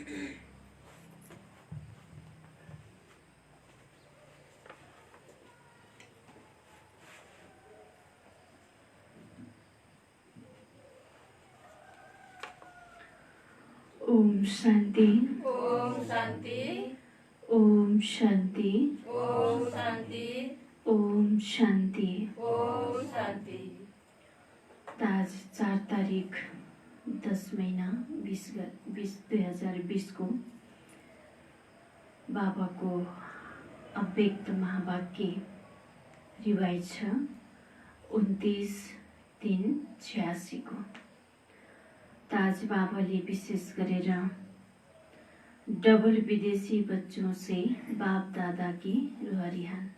ओम शांति। ओम शांति। ओम शांति। ओम शांति। ओम शांति। ओम शांति। आज 4 तारिक 10 महीना 2020 को बाबाको अव्यक्त महावाक्य रिवाइज छ 29/3/86 को। आज बाबाले विशेष गरेर डबल विदेशी बच्चों से बाप दादा की रुहरिहान।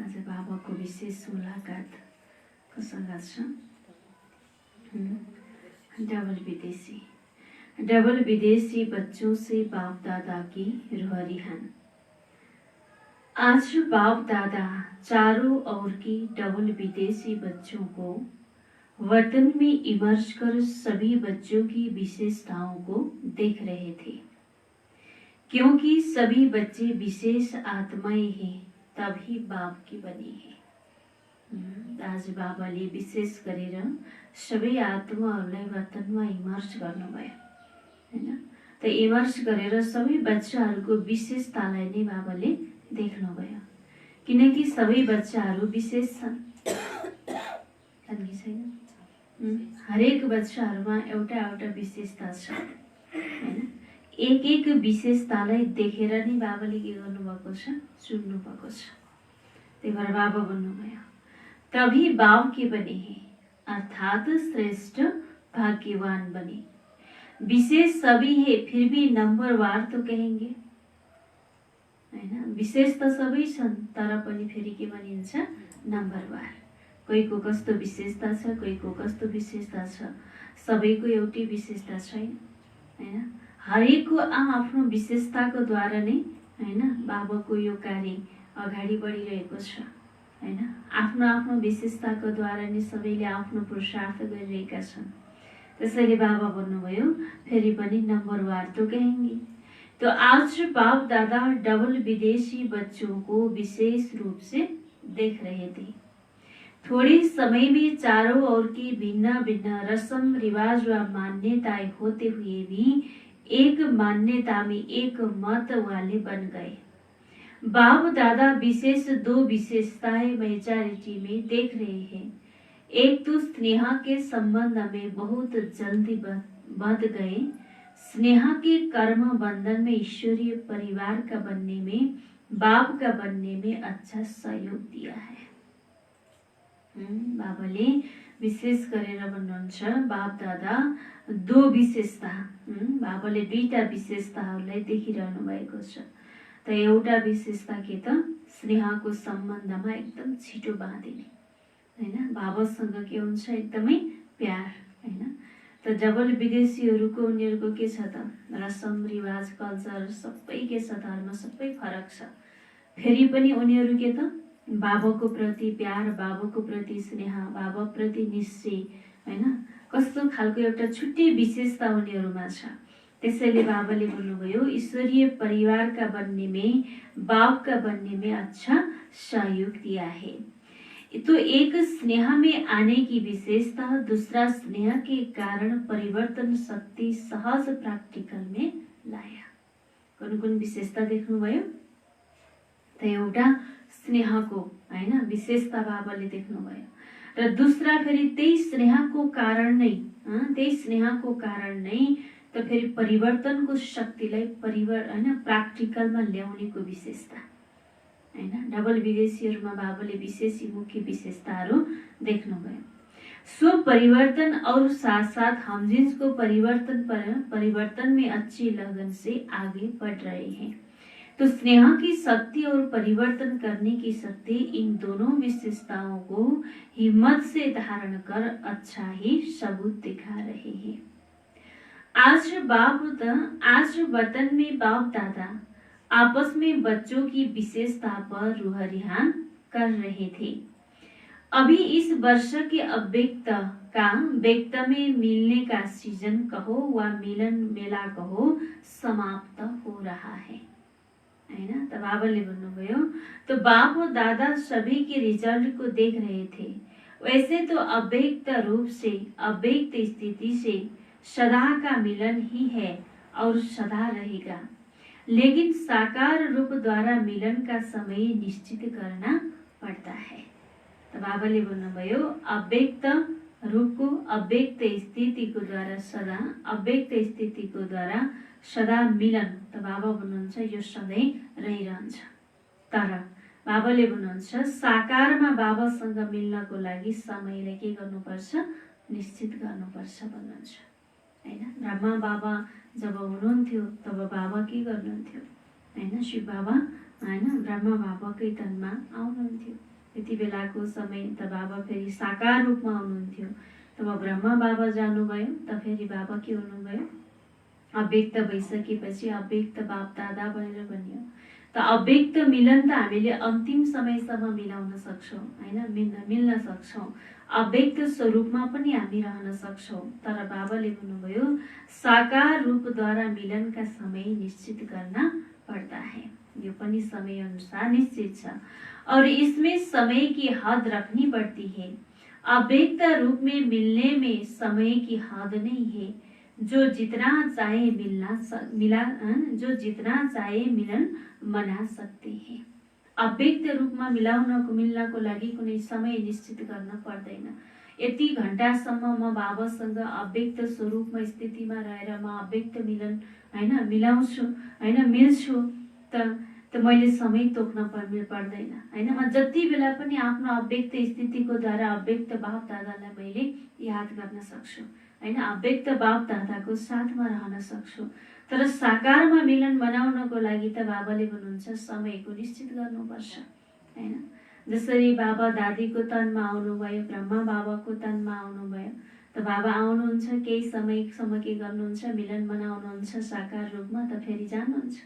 आज बाबाको विशेष मुलाकात कसँग छ? डबल विदेशी बच्चों से बाप दादा की रुहरिहान। आज बाप दादा चारों ओर की डबल विदेशी बच्चों को वतन में इमर्ज कर सभी बच्चों की विशेषताओं को देख रहे थे, क्योंकि सभी बच्चे विशेष आत्माएं हैं, तभी बाप की बनी है। आज बाबाले विशेष गरेर सबै आत्माहरूलाई वतनमा इमर्ज गर्नुभयो हैन। त इमर्ज गरेर सबै बच्चाहरूको विशेषतालाई नै बाबाले देख्नुभयो, किनकि सबै बच्चाहरू विशेष छन् कि छैन? हरेक बच्चाहरूमा एउटा एउटा विशेषता छ हैन। एक विशेषतालाई देखेर नै बाबाले के गर्नुभएको छ? चुन्नु भएको छ। त्यही भएर बाबा भन्नुभयो तभी बाप के बने हैं, अर्थात श्रेष्ठ भाग्यवान बने। विशेष सभी है, फिर भी नंबरवार तो कहेंगे हैन। विशेष त सबै छन्, तर पनि फेरि के भनिन्छ? नम्बरवार। कोहीको कस्तो विशेषता छ, कोहीको कस्तो विशेषता छ, सबैको एउटै विशेषता छैन हैन। हरेकको आफ्नो विशेषताको द्वारा नै हैन बाबाको यो कार्य अगाडि बढिरहेको छ हैन। आफ्नो आफ्नो विशेषताको द्वारा नै सबैले आफ्नो पुरुषार्थ गरिरहेका छन्। त्यसैले बाबा भन्नुभयो फेरि पनि नम्बरवार तो कहेंगे। तो आज बाप दादा डबल विदेशी बच्चों को विशेष रूप से देख रहे थे। थोड़े समय में चारों ओर की भिन्न भिन्न रस्म रिवाज व मान्यताएं होते हुए भी एक मान्यता में एक मत वाले बन गए। बाप दादा विशेष दो विशेषताएं मेजॉरिटी में देख रहे हैं। एक तो स्नेहा के संबंध में बहुत जल्दी बंध गए। स्नेहा के कर्म बंधन में ईश्वरीय परिवार का बनने में, बाप का बनने में अच्छा सहयोग दिया है। बाबाले विशेष गरेर भन्नुहुन्छ बाप दादा दो विशेषता, बाबाले दुईटा विशेषताहरूलाई देखिरहनु भएको छ। त एउटा विशेषता के त? स्नेहको सम्बन्धमा एकदम छिटो बाँधिने हैन। बाबासँग के हुन्छ? एकदमै प्यार हैन। त डबल विदेशीहरूको उनीहरूको के छ त? रसम रिवाज कल्चर सबै के छ? धर्म सबै फरक छ। फेरि पनि उनीहरू के त? बाबाको प्रति प्यार, बाबाको प्रति स्नेह, बाबा प्रति निश्चय हैन। कस्तो खालको एउटा छुट्टै विशेषता उनीहरूमा छ। त्यसैले बाबाले भन्नुभयो ईश्वरीय परिवार का बनने में, बाप का बनने में अच्छा सहयोग दिया है। तो एक स्नेह में आने की विशेषता, दूसरा स्नेह के कारण परिवर्तन शक्ति सहज प्रैक्टिकल में लाया। कुन कुन विशेषता देख्नुभयो त? एउटा स्नेहको हैन विशेषता बाबाले देख्नुभयो, र दूसरा फेरि त्यही स्नेहको कारण नै त फेरि परिवर्तनको शक्तिलाई हैन प्र्याक्टिकलमा ल्याउनेको विशेषता हैन। डबल विदेशीहरूमा बाबाले विशेष मुख्य विशेषताहरू देख्नुभयो। स्व परिवर्तन और साथ साथ हम जिन्स को परिवर्तन में अच्छी लगन से आगे बढ़ रहे हैं। तो स्नेह की शक्ति और परिवर्तन करने की शक्ति, इन दोनों विशेषताओं को हिम्मत से धारण कर अच्छा ही सबूत दिखा रहे हैं। आज वतन में बाप दादा आपस में बच्चों की विशेषता पर रूहरिहान कर रहे थे। अभी इस वर्ष के अव्यक्त का व्यक्त में मिलने का सीजन कहो वा मिलन मेला कहो समाप्त हो रहा है हैन। त बाबाले भन्नुभयो तो बाप और दादा सभी के रिजल्ट को देख रहे थे। वैसे तो अव्यक्त रूप से अव्यक्त स्थिति से सदा का मिलन ही है और सदा रहेगा, लेकिन साकार रूप द्वारा मिलन का समय निश्चित करना पड़ता है। तो बाबाले भन्नुभयो अव्यक्त रूपको अव्यक्त स्थितिको द्वारा सदा अव्यक्त स्थितिको द्वारा सदा मिलन त बाबा भन्नुहुन्छ यो सधैँ रहिरहन्छ। तर बाबाले भन्नुहुन्छ साकारमा बाबासँग मिल्नको लागि समयले के गर्नुपर्छ निश्चित गर्नुपर्छ भन्नुहुन्छ हैन। ब्रह्मा बाबा जब हुनुहुन्थ्यो तब बाबा के गर्नुहुन्थ्यो हैन, शिव बाबा हैन ब्रह्मा बाबाकै तनमा आउनुहुन्थ्यो। त्यति बेलाको समय त बाबा फेरि साकार रूपमा आउनुहुन्थ्यो। तब ब्रह्मा बाबा जानुभयो त फेरि बाबा के हुनुभयो अव्यक्त भइसकेपछि अव्यक्त बाप दादा भनेर भनियो। त अव्यक्त मिलन त हामीले अन्तिम समयसम्म मिलाउन सक्छौँ हैन, मिल्न सक्छौँ। अव्यक्त स्वरूपमा पनि हामी रहन सक्छौँ। तर बाबाले भन्नुभयो साकार रूपद्वारा मिलन का समय निश्चित करना पड़ता है। यो पनि समय अनुसार निश्चित छ और इसमें समय की हद रखनी पड़ती है। अव्यक्त रूप में मिलने में समय की हद नहीं है। जो जितना चाहे जो जितना चाहे मिलन मना सकते हैं। अव्यक्त रूपमा मिल्नको लागि कुनै समय निश्चित गर्न पर्दैन। यति घण्टासम्म म बाबासँग अव्यक्त स्वरूपमा स्थितिमा रहेर म अव्यक्त मिलन हैन मिलाउँछु हैन मिल्छु त मैले समय तोक्न पर्दैन हैन। म जति बेला पनि आफ्नो अव्यक्त स्थितिको द्वारा अव्यक्त बाप दादालाई मैले याद गर्न सक्छु हैन, अव्यक्त बाप दादाको साथमा रहन सक्छु। तर साकारमा मिलन बनाउनको लागि त बाबाले भन्नुहुन्छ समयको निश्चित गर्नुपर्छ हैन। जसरी बाबा दादीको तनमा आउनुभयो, ब्रह्मा बाबाको तनमा आउनुभयो, त बाबा आउनुहुन्छ केही समयसम्म के गर्नुहुन्छ मिलन बनाउनुहुन्छ साकार रूपमा त फेरि जानुहुन्छ।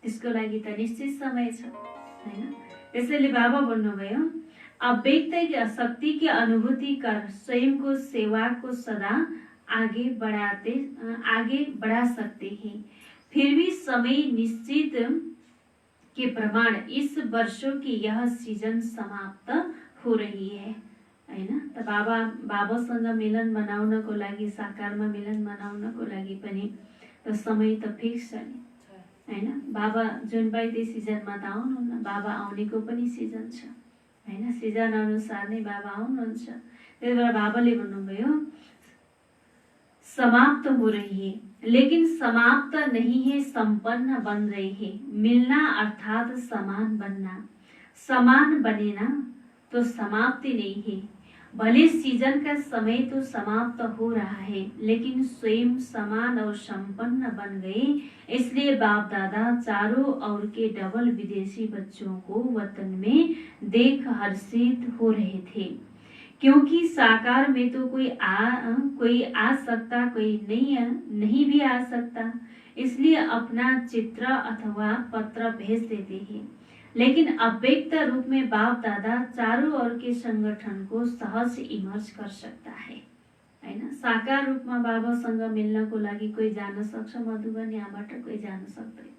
त्यसको लागि त निश्चित समय छ हैन। त्यसैले बाबा भन्नुभयो अव्यक्त शक्ति की अनुभूति कर स्वयं को सेवा को सदा आगे बढ़ा सकते हैं। फिर भी समय निश्चित के प्रमाण इस वर्षों की यह सीजन समाप्त हो रही है हैन। त बाबासँग मिलन बनाउनको लागि साकारमा मिलन बनाउनको लागि पनि त समय त फिक्स छ नि हैन। बाबा जुन पाए त्यो सिजनमा त आउनुहुन्न, बाबा आउनेको पनि सिजन छ हैन। सिजन अनुसार नै बाबा आउनुहुन्छ। त्यही भएर बाबाले भन्नुभयो समाप्त हो रही है लेकिन समाप्त नहीं है, संपन्न बन रही है। मिलना अर्थात समान बनना, समान बनेना तो समाप्ति नहीं है। भले सीजन का समय तो समाप्त हो रहा है लेकिन स्वयं समान और संपन्न बन गए। इसलिए बाप दादा चारों ओर के डबल विदेशी बच्चों को वतन में देख हर्षित हो रहे थे, क्योंकि साकार में तो कोई आ सकता, कोई नहीं भी आ सकता। इसलिए अपना चित्र अथवा पत्र भेज देते हैं। लेकिन अव्यक्त रूप में बाप दादा चारों ओर के संगठन को सहज इमर्ज कर सकता है हैन। साकार रूपमा बाबासँग मिल्नको लागि कोही जान सक्छ मधुबन, यहाँबाट कोही जान सक्दैन,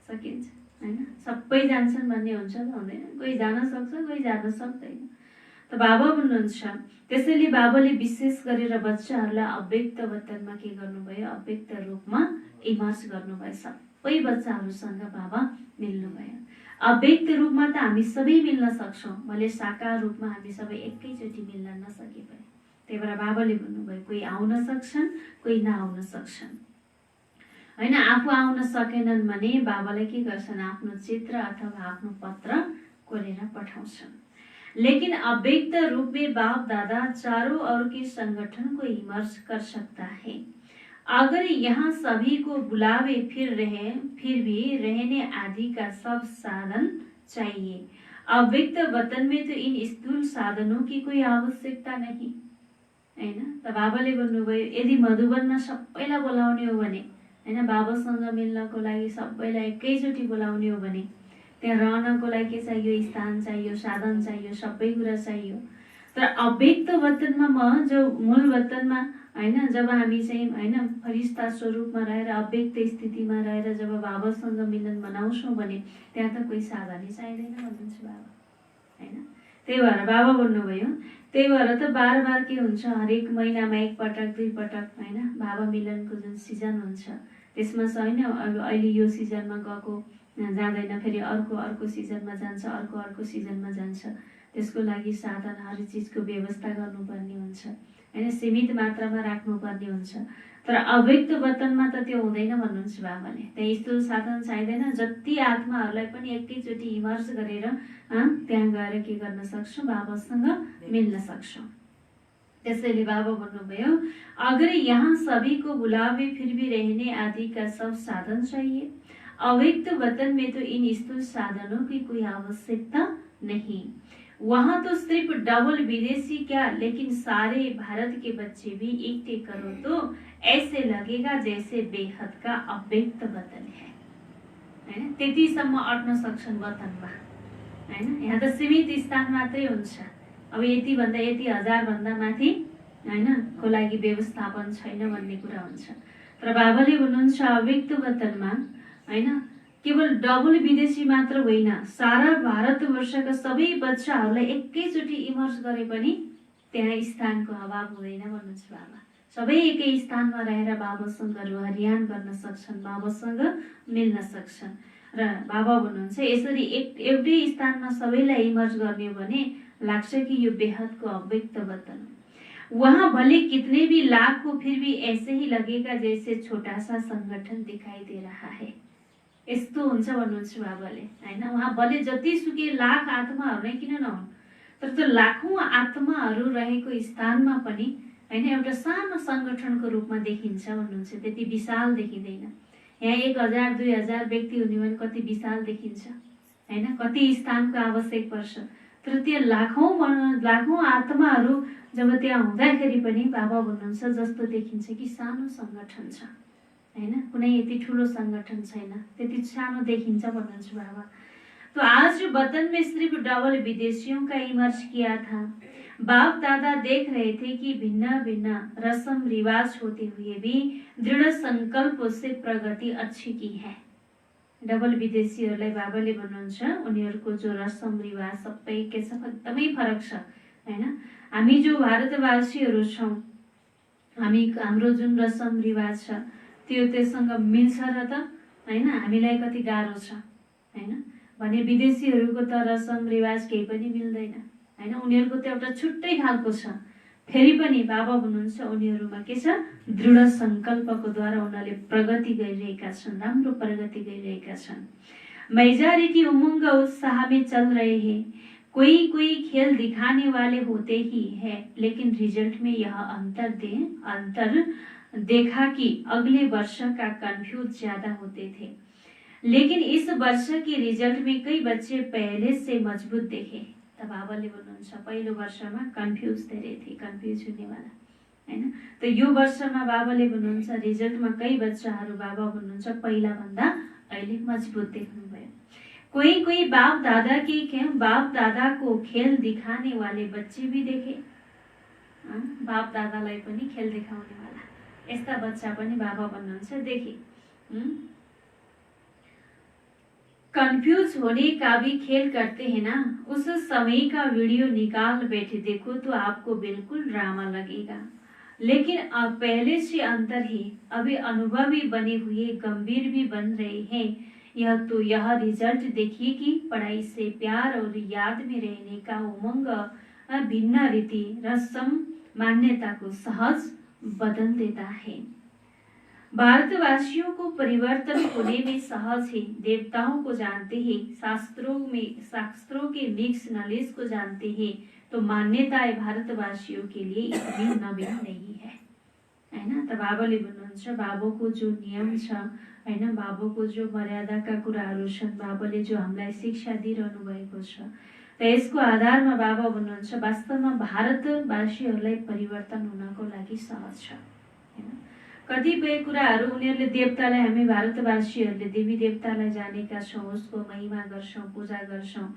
सकिन्छ हैन। सबै जान्छन् भन्ने हुन्छ त हुँदैन, कोही जान सक्छ कोही जान सक्दैन। त बाबा भन्नुहुन्छ त्यसैले बाबाले विशेष गरेर बच्चाहरूलाई अव्यक्त वतनमा के गर्नुभयो अव्यक्त रूपमा इमर्ज गर्नुभयो। सबै बच्चाहरूसँग बाबा मिल्नुभयो। अव्यक्त रूपमा त हामी सबै मिल्न सक्छौँ, भले साकार रूपमा हामी सबै एकैचोटि मिल्न नसके पनि। त्यही भएर बाबाले भन्नुभयो कोही आउन सक्छन् कोही नआउन सक्छन् हैन। आफू आउन सकेनन् भने बाबाले के गर्छन् आफ्नो चित्र अथवा आफ्नो पत्र कोरेर पठाउँछन्। लेकिन अव्यक्त रूप में बाप दादा चारों ओर के संगठन को इमर्ज कर सकता है। अगर यहाँ सभी को बुलावे फिर भी रहने आदि का सब साधन चाहिए। अव्यक्त वतन में तो इन स्थूल साधनों की कोई आवश्यकता नहीं हैन। त बाबाले भन्नुभयो यदि मधुबनमा सबैलाई बोलाउने हो भने हैन, बाबासँग मिल्नको लागि सबैलाई एकैचोटि बोलाउने हो भने त्यहाँ रहनको लागि के चाहियो स्थान चाहियो, साधन चाहियो, सबै कुरा चाहियो। त तर अव्यक्त वतनमा म जो मूल वतनमा हैन, जब हामी चाहिँ हैन फरिस्ता स्वरूपमा रहेर अव्यक्त स्थितिमा रहेर जब बाबासँग मिलन बनाउँछौँ भने त्यहाँ त कोही साधनै चाहिँदैन भन्नुहुन्छ बाबा हैन। त्यही भएर बाबा भन्नुभयो, त्यही भएर त बार बार के हुन्छ, हरेक महिनामा एक पटक दुई पटक हैन बाबा मिलनको जुन सिजन हुन्छ त्यसमा छैन। अब अहिले यो सिजनमा गएको जाँदैन, फेरि अर्को सिजनमा जान्छ, अर्को सिजनमा जान्छ। त्यसको लागि साधन हर चिजको व्यवस्था गर्नुपर्ने हुन्छ हैन, सीमित मात्रामा राख्नुपर्ने हुन्छ। तर अव्यक्त वतनमा त त्यो हुँदैन भन्नुहुन्छ बाबाले। त्यहाँ यस्तो साधन चाहिँदैन, जति आत्माहरूलाई पनि एकैचोटि इमर्ज गरेर त्यहाँ गएर के गर्न सक्छौँ, बाबासँग मिल्न सक्छौँ। त्यसैले बाबा भन्नुभयो, अगर यहाँ सभी को बुलावे फिर भी रहने आदि का सब साधन चाहिए, अव्यक्त वतन में तो इन स्थूल साधनों की कोई आवश्यकता नहीं। वहां तो सिर्फ डबल विदेशी क्या, लेकिन सारे भारत के बच्चे भी इकट्ठे करो तो ऐसे लगेगा जैसे बेहद का अव्यक्त वतन है हैन। त्यतिसम्म अट्न सक्छन् वतनमा हैन। यहाँ त सीमित स्थान मात्रै हुन्छ। अब यति भन्दा यति हजार भन्दा माथि हैन को लागि व्यवस्थापन छैन भन्ने कुरा हुन्छ। तर बाबाले भन्नुहुन्छ अव्यक्त वतनमा हैन केवल डबल विदेशी मात्र होइन, सारा भारतवर्षका सबै बच्चाहरूलाई एकैचोटि इमर्ज गरे पनि त्यहाँ स्थानको अभाव हुँदैन भन्नुहुन्छ बाबा। सबै एकै स्थानमा रहेर बाबासँग रोहरियान गर्न सक्छन्, बाबासँग मिल्न सक्छन्। र बाबा भन्नुहुन्छ यसरी एउटै स्थानमा सबैलाई इमर्ज गर्ने हो भने लाग्छ कि यो बेहदको अव्यक्त वतन। वहाँ भले कितने भी लाख हो फिर भी ऐसे ही लगेगा जैसे छोटा सा संगठन दिखाई दे रहा है। यस्तो हुन्छ भन्नुहुन्छ बाबाले हैन। उहाँ भले जतिसुकै लाख आत्माहरू नै किन नहुन्, तर त्यो लाखौं आत्माहरू रहेको स्थानमा पनि हैन एउटा सानो संगठनको रूपमा देखिन्छ भन्नुहुन्छ। त्यति विशाल देखिँदैन। यहाँ 1000 2000 व्यक्ति हुने भने कति विशाल देखिन्छ हैन, कति स्थानको आवश्यक पर्छ। तर त्यो लाखौं आत्माहरू जब त्यहाँ हुँदाखेरि पनि बाबा भन्नुहुन्छ जस्तो देखिन्छ कि सानो संगठन छ हैन, कुनै यति ठुलो संगठन छैन, त्यति सानो देखिन्छ भन्नुहुन्छ बाबा। तो आज जो वतन में सिर्फ डबल विदेशियों का इमर्ज किया था, बाप दादा देख रहे थे कि भिन्न भिन्न रस्म रिवाज होते हुए भी दृढ़ संकल्प से प्रगति अच्छी की है। डबल विदेशीहरूलाई बाबाले भन्नुहुन्छ उनीहरूको जो रस्म रिवाज सबै के छ एकदमै फरक छ हैन। हामी जो भारतवासीहरू छौं, हाम्रो जुन रस्म रिवाज छ त्यो त्यससँग मिल्छ र त हैन, हामीलाई कति गाह्रो छ हैन भने विदेशीहरूको त रस्म रिवाज केही पनि मिल्दैन हैन। उनीहरूको त एउटा छुट्टै खालको छ। फेरि पनि बाबा भन्नुहुन्छ उनीहरूमा के छ, दृढ संकल्पको द्वारा उनीहरूले प्रगति गरिरहेका छन्, राम्रो प्रगति गरिरहेका छन्। मेजॉरिटी उमंग उत्साह में चल रहे हैं, कोई खेल दिखाने वाले होते ही है, लेकिन रिजल्ट में यह अंतर देखा कि अगले वर्ष का कंफ्यूज ज्यादा होते थे, लेकिन इस वर्ष के रिजल्ट में कई बच्चे पहले से मजबूत देखे। तब बाबाले भन्नुहुन्छ पहिलो वर्षमा कन्फ्युज धेरै थिए, कन्फ्युज हुनेवाला हैन। त यो वर्षमा बाबाले भन्नुहुन्छ रिजल्टमा कई बच्चाहरू बाबा भन्नुहुन्छ पहिला भन्दा अहिले मजबूत देख्नुभयो। कोई बाप दादा को खेल दिखाने वाले बच्चे भी देखे। बाप दादालाई पनि खेल देखाउने वाला यस्ता बच्चा पनि बाबा भन्नुहुन्छ देखे। कंफ्यूज होने का भी खेल करते हैं ना, उस समय का वीडियो निकाल बैठे देखो तो आपको बिल्कुल ड्रामा लगेगा, लेकिन अब पहले से अंतर है। अभी अनुभवी बने हुए गंभीर भी बन रहे हैं। यह रिजल्ट देखिए कि पढ़ाई से प्यार और याद में रहने का उमंग भिन्न रीति रस्म मान्यता को सहज बदल देता है। भारतवासियों को परिवर्तन होने में सहज है। देवताओं को जानते हैं, शास्त्रों के मिक्स नॉलेज को जानते हैं, तो मान्यताएं भारतवासियों के लिए इतनी नवीन नहीं है हैन। त बाबाले भन्नुहुन्छ बाबाको जो नियम छ हैन, बाबाको जो मर्यादाका कुराहरू छन्, बाबाले जो हामीलाई शिक्षा दिइरहनु भएको छ, र यसको आधारमा बाबा भन्नुहुन्छ वास्तवमा भारतवासीहरूलाई परिवर्तन हुनको लागि सहज छ हैन। कतिपय कुराहरू उनीहरूले देवतालाई, हामी भारतवासीहरूले देवी देवतालाई जानेका छौँ, उसको महिमा गर्छौँ, पूजा गर्छौँ।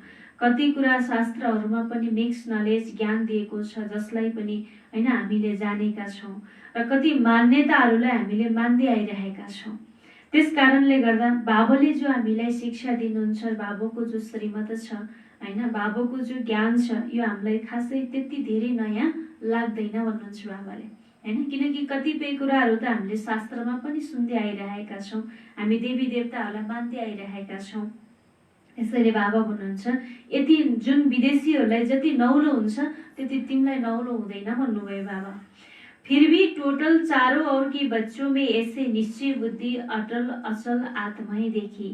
कति कुरा शास्त्रहरूमा पनि मिक्स नलेज ज्ञान दिएको छ, जसलाई पनि हैन हामीले जानेका छौँ र कति मान्यताहरूलाई हामीले मान्दै आइरहेका छौँ। त्यस कारणले गर्दा बाबुले जो हामीलाई शिक्षा दिनुहुन्छ, बाबुको जो श्रीमत छ हैन, बाबुको जो ज्ञान छ, यो हामीलाई खासै त्यति धेरै नयाँ लाग्दैन भन्नुहुन्छ बाबाले हैन। किनकि कतिपय कुराहरू त हामीले शास्त्रमा पनि सुन्दै आइरहेका छौँ, हामी देवी देवताहरूलाई मान्दै आइरहेका छौँ। यसैले बाबा भन्नुहुन्छ यति जुन विदेशीहरूलाई जति नौलो हुन्छ त्यति तिमीलाई नौलो हुँदैन भन्नुभयो बाबा। फिर भी टोटल चारों ओर के बच्चों में ऐसे निश्चय बुद्धि अटल अचल आत्माएं देखी,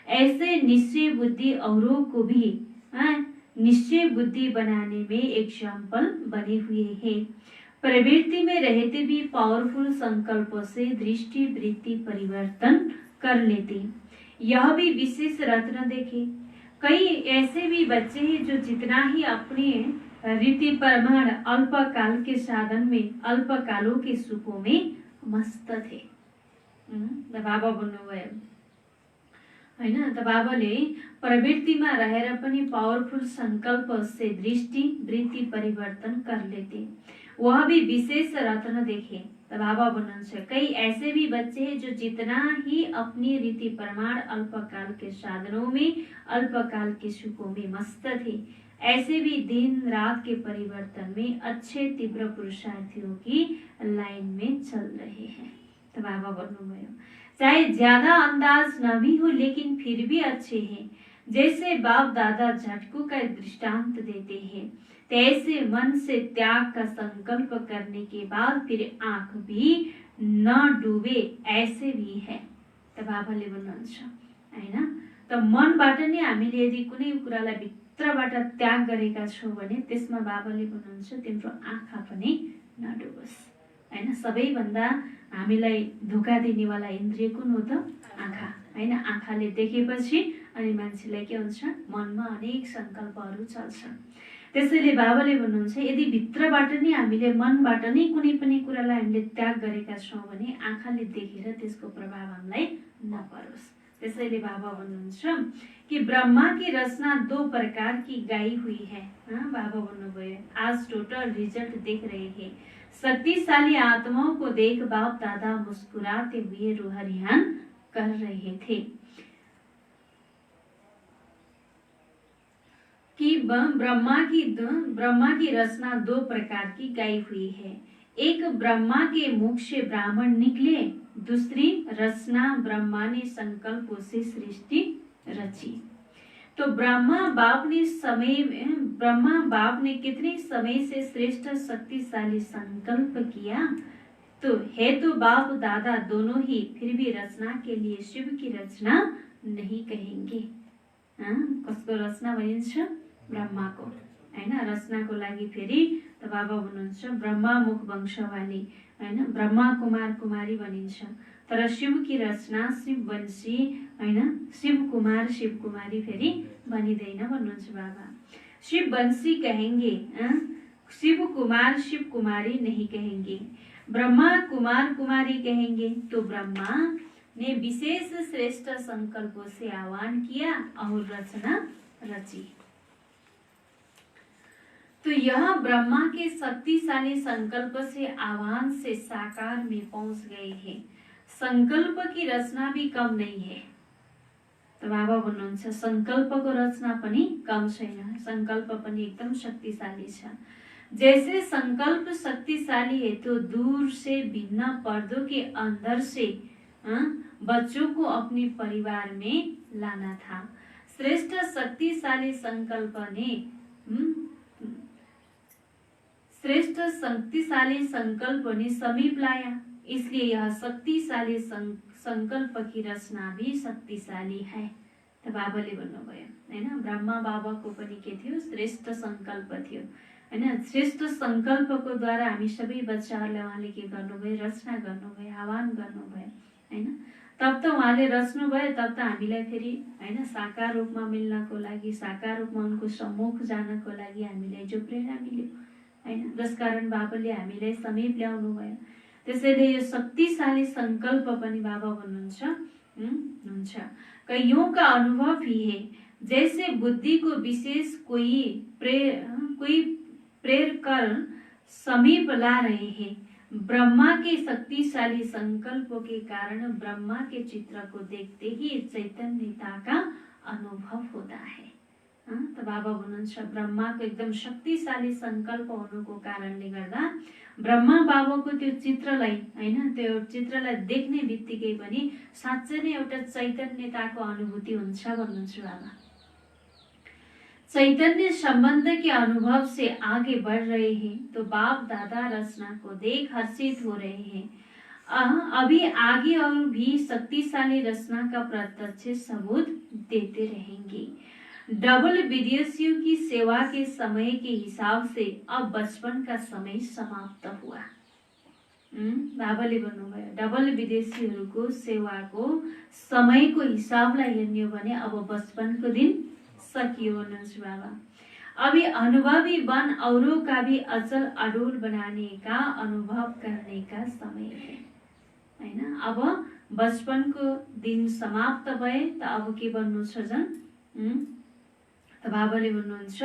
ऐसे निश्चय बुद्धि औरों को भी निश्चय बुद्धि बनाने में एग्जाम्पल बने हुए हैं। प्रवृत्ति में रहते भी पावरफुल संकल्पों से दृष्टि वृत्ति परिवर्तन कर लेते। यह भी विशेष रत्न देखे, कई ऐसे भी बच्चे हैं जो जितना ही अपने रीति प्रमाण अल्पकाल के साधन में अल्पकालों के सुखों में मस्त थे। बाबा भन्नुभयो हैन, त बाबाले प्रवृत्तिमा रहेर पनि पावरफुल संकल्प से दृष्टि वृत्ति परिवर्तन कर लेते, वह भी विशेष रत्न देखे। तो बाबा भन्नुहुन्छ कई ऐसे भी बच्चे हैं जो जितना ही अपनी रीति प्रमाण अल्पकाल के साधनों में अल्पकाल के सुखों में मस्त थे, ऐसे भी दिन रात के परिवर्तन में अच्छे तीव्र पुरुषार्थियों की लाइन में चल रहे हैं। तो बाबा भन्नुभयो चाहे ज्यादा अंदाज न भी हो लेकिन फिर भी अच्छे हैं। जैसे बाप दादा झटकों का दृष्टांत देते हैं, ऐसे मन से त्याग का संकल्प करने के बाद फिर आंख भी न डूबे ऐसे भी है। त बाबाले भन्नुहुन्छ हैन, त मनबाट नै हामीले यदि कुनै कुरालाई भित्रबाट त्याग गरेका छौँ भने त्यसमा बाबाले भन्नुहुन्छ तिम्रो आँखा पनि नडुबोस् हैन। सबैभन्दा हामीलाई धोका दिनेवाला इन्द्रिय कुन हो त? आँखा हैन। आँखाले देखेपछि अनि मान्छेलाई के हुन्छ, मनमा अनेक संकल्पहरू चल्छ। त्यसैले बाबाले भन्नुहुन्छ यदि भित्रबाट नै हामीले मनबाट नै कुनै पनि कुरालाई हामीले त्याग गरेका छौँ भने आँखाले देखेर त्यसको प्रभाव हामीलाई नपरोस्। त्यसैले बाबा भन्नुहुन्छ कि ब्रह्मा की रचना 2 प्रकार की गाई हुई है। बाबा भन्नुभयो आज टोटल रिजल्ट देख रहे हैं। शक्तिशाली आत्माओं को देख बाप दादा मुस्कुराते हुए रूहरियान कर रहे थे कि ब्रह्मा की रचना 2 प्रकार की गाई हुई है। एक ब्रह्मा के मुख से ब्राह्मण निकले, दूसरी रचना ब्रह्मा ने संकल्पों से सृष्टि रची। तो ब्रह्मा बाप ने कितने समय से श्रेष्ठ शक्तिशाली संकल्प किया, तो है तो बाप दादा दोनों ही फिर भी रचना के लिए शिव की रचना नहीं कहेंगे। कसको रचना भनिन्छ? ब्रह्माको हैन। रचनाको लागि फेरि त बाबा भन्नुहुन्छ ब्रह्मा मुख वंशवाली हैन, ब्रह्मा कुमार कुमारी भनिन्छ। तर शिव की रचना शिव वंशी हैन, शिव कुमार शिव कुमारी फेरि भनिदैन भन्नुहुन्छ बाबा। शिव वंशी कहेंगे, शिव कुमार शिव कुमारी नहीं कहेंगे। ब्रह्मा कुमार कुमारी कहेंगे तो ब्रह्मा ने विशेष श्रेष्ठ संकल्पों से आह्वान किया और रचना रची। तो यह ब्रह्मा के शक्तिशाली संकल्प से आह्वान से साकार में पहुंच गए हैं। संकल्प की रचना भी कम नहीं है। तो बाबा भन्नुहुन्छ संकल्पको रचना पनि कम छैन, संकल्प पनि एकदम शक्तिशाली छ। जैसे संकल्प शक्तिशाली है तो दूर से भिन्न पर्दों के अंदर से बच्चों को अपने परिवार में लाना था। श्रेष्ठ शक्तिशाली संकल्प ने समीप लाया, इसलिए यह शक्तिशाली संकल्प की रचना भी शक्तिशाली है। तो बाबाले भन्नुभयो हैन, ब्रह्मा बाबाको पनि के थियो? श्रेष्ठ संकल्प थियो हैन। श्रेष्ठ संकल्पको द्वारा हामी सबै बच्चाहरूलाई उहाँले के गर्नुभयो? रचना गर्नुभयो, आह्वान गर्नुभयो हैन। तब त उहाँले रच्नुभयो, तब त हामीलाई फेरि हैन साकार रूपमा मिल्नको लागि, साकार रूपमा उनको सम्मुख जानको लागि हामीलाई जो प्रेरणा मिल्यो हैन, जसकारण बाबाले हामीलाई समीप ल्याउनु भयो। त्यसैले यो शक्तिशाली संकल्प पनि बाबा भन्नुहुन्छ हुन्छ। कईयों का अनुभव ही है जैसे बुद्धि को विशेष कोई प्रेर कर समीप ला रहे हैं। ब्रह्मा के शक्तिशाली संकल्पों के कारण ब्रह्मा के चित्र को देखते ही चैतन्यता का अनुभव होता है। त बाबा भन्नुहुन्छ ब्रह्माको एकदम शक्तिशाली संकल्प हुनुको कारणले गर्दा ब्रह्मा बाबाको त्यो चित्रलाई हैन त्यो चित्रलाई देख्ने बित्तिकै पनि साँच्चै नै एउटा चैतन्यताको अनुभूति हुन्छ भन्नुहुन्छ बाबा। चैतन्य संबंध के अनुभव से आगे बढ़ रहे हैं तो बाप दादा रचना को देख हर्षित हो रहे हैं। अभी आगे और भी शक्तिशाली रचना का प्रत्यक्ष सबूत देते रहेंगे। डबल विदेशियों की सेवा के समय के हिसाब से अब बचपन का समय समाप्त हुआ। बाबाले भन्नुभयो डबल विदेशीहरूको सेवाको समयको हिसाबलाई हेर्ने हो भने अब बचपनको दिन सकियो भन्नुहुन्छ बाबा। अभी अनुभवी बन औरों का भी अचल अडोल बनाने का अनुभव करने का समय है हैन। अब बचपनको दिन समाप्त भए त अब के बन्नु छ जन त बाबाले भन्नुहुन्छ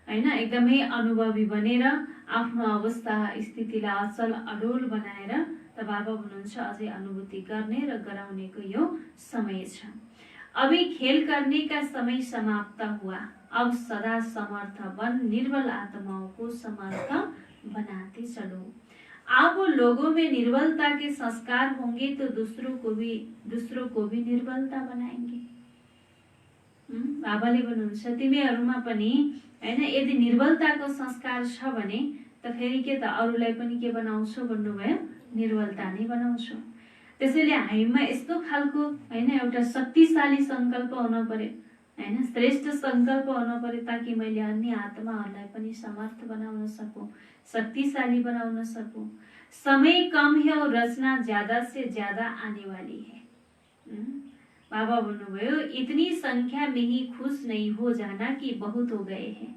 हैन एकदमै अनुभवी बनेर आफ्नो अवस्था स्थितिलाई अचल अडोल बनाएर त बाबा भन्नुहुन्छ अझै अनुभूति गर्ने र गराउनेको यो समय छ। अभी खेल करने का समय समाप्त हुआ। अब सदा समर्थ बन निर्बल आत्माओं को समर्थ बनाते चलो। आप लोगों में निर्बलता के संस्कार होंगे तो दूसरों को भी निर्बलता बनाएंगे। बाबाले भन्नुहुन्छ तिमीहरुमा पनि हैन यदि निर्बलताको संस्कार छ भने त फेरि के त अरूलाई पनि के बनाउँछौ भन्नुभयो निर्बलता नै बनाउँछौ। त्यसैले हामीमा यस्तो खालको हैन एउटा शक्तिशाली संकल्प हुन पर्यो हैन श्रेष्ठ संकल्प हुन पर्यो ताकि मैले अन्य आत्माहरूलाई पनि समर्थ बनाउन सकूं, शक्तिशाली बनाउन सकूं। समय कम है और रचना ज्यादा से ज्यादा आने वाली है। बाबा भन्नुभयो इतनी संख्या में ही खुश नहीं हो जाना कि बहुत हो गए हैं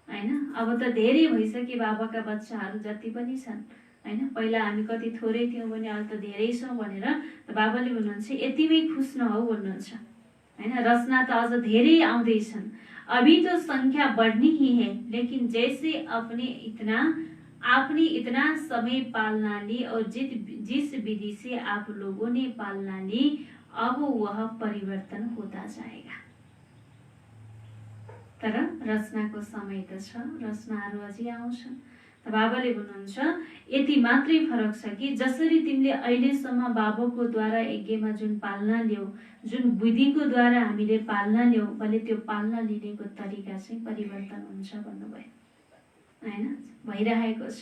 हैन। अब त धेरै भइसके बाबाका बच्चाहरू जति पनि छन् हैन। पहिला हामी कति थोरै थियौं भने अहिले त धेरै छौं भनेर त बाबाले भन्नुहुन्छ यतिमै खुश नहौ भन्नुहुन्छ हैन। रचना त अझ धेरै आउँदै छन्। अभी तो संख्या बढ़नी ही है लेकिन जैसे आपने इतना समय पालना ली और जिस विधि से आप लोगों ने पालना ली अब वह परिवर्तन होता जाएगा। तर रचनाको समय त छ, रचनाहरू अझै आउँछन्। त बाबाले भन्नुहुन्छ यति मात्रै फरक छ कि जसरी तिमीले अहिलेसम्म बाबाको द्वारा यज्ञमा जुन पालना ल्याऊ, जुन विधिको द्वारा हामीले पालना ल्याऊ, भले त्यो पालना लिनेको तरिका चाहिँ परिवर्तन हुन्छ भन्नुभयो हैन। भइरहेको छ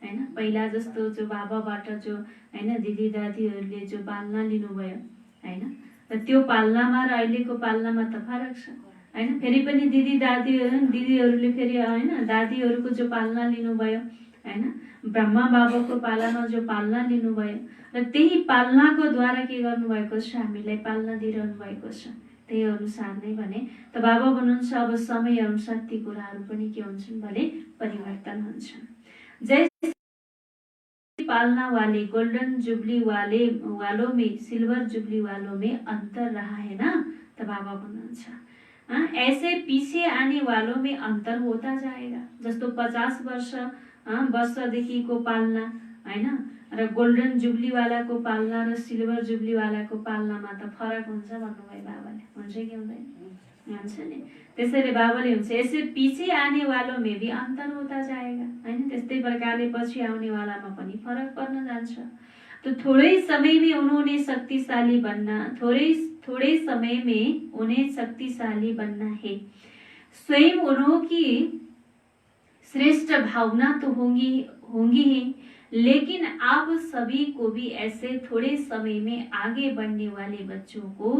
हैन। पहिला जस्तो जो बाबाबाट जो हैन दिदी दादीहरूले जो पालना लिनुभयो हैन र त्यो पालनामा र अहिलेको पालनामा त फरक छ हैन। फेरि पनि दिदीहरूले फेरि हैन दादीहरूको जो पालना लिनुभयो हैन, ब्रह्मा बाबाको पालामा जो पालना लिनुभयो र त्यही पालनाको द्वारा के गर्नुभएको छ हामीलाई पालना दिइरहनु भएको छ। त्यही अनुसार नै भने त बाबा भन्नुहुन्छ अब समय अनुसार ती कुराहरू पनि के हुन्छन् भने परिवर्तन हुन्छन्। जैसे पालना वाले गोल्डन जुबली वालों में सिल्वर जुबली वालों में अंतर रहा है ना। तो बाबा भन्नुहुन्छ ऐसे पीछे आने वालों में अंतर होता जाएगा। जस्तो 50 वर्षदेखिको पालना हैन र गोल्डन जुबली वालाको पालना र सिल्भर जुबली वालाको पालनामा त फरक हुन्छ भन्नुभयो बाबाले। हुन्छ कि हुँदैन? हुन्छ नि। त्यसैले बाबाले हुन्छ ऐसे पीछे आने वालों में भी अंतर होता जाएगा हैन। त्यस्तै प्रकारले पछि आउने वालामा पनि फरक पर्न जान्छ। तो थोड़े समय में उन्होंने शक्तिशाली बनना, थोड़े समय में उन्हें शक्तिशाली बनना है। स्वयं उनकी श्रेष्ठ भावना तो होंगी ही, लेकिन आप सभी को भी ऐसे थोड़े समय में आगे बढ़ने वाले बच्चों को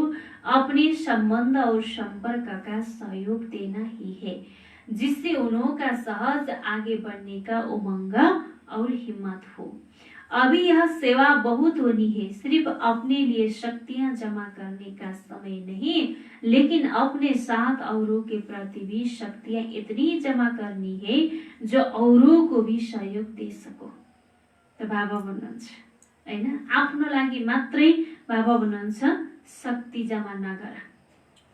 अपने संबंध और संपर्क का सहयोग देना ही है, जिससे उनका सहज आगे बढ़ने का उमंग और हिम्मत हो। अभी यह सेवा बहुत होनी है, सिर्फ अपने लिए शक्तियां जमा करने का समय नहीं, लेकिन अपने साथ औरों के प्रति भी शक्तियां इतनी जमा करनी है जो औरों को भी सहयोग दे सको। तो बाबा भन्नुहुन्छ हैन आफ्नो लागि मात्रै बाबा भन्नुहुन्छ शक्ति जमा नगर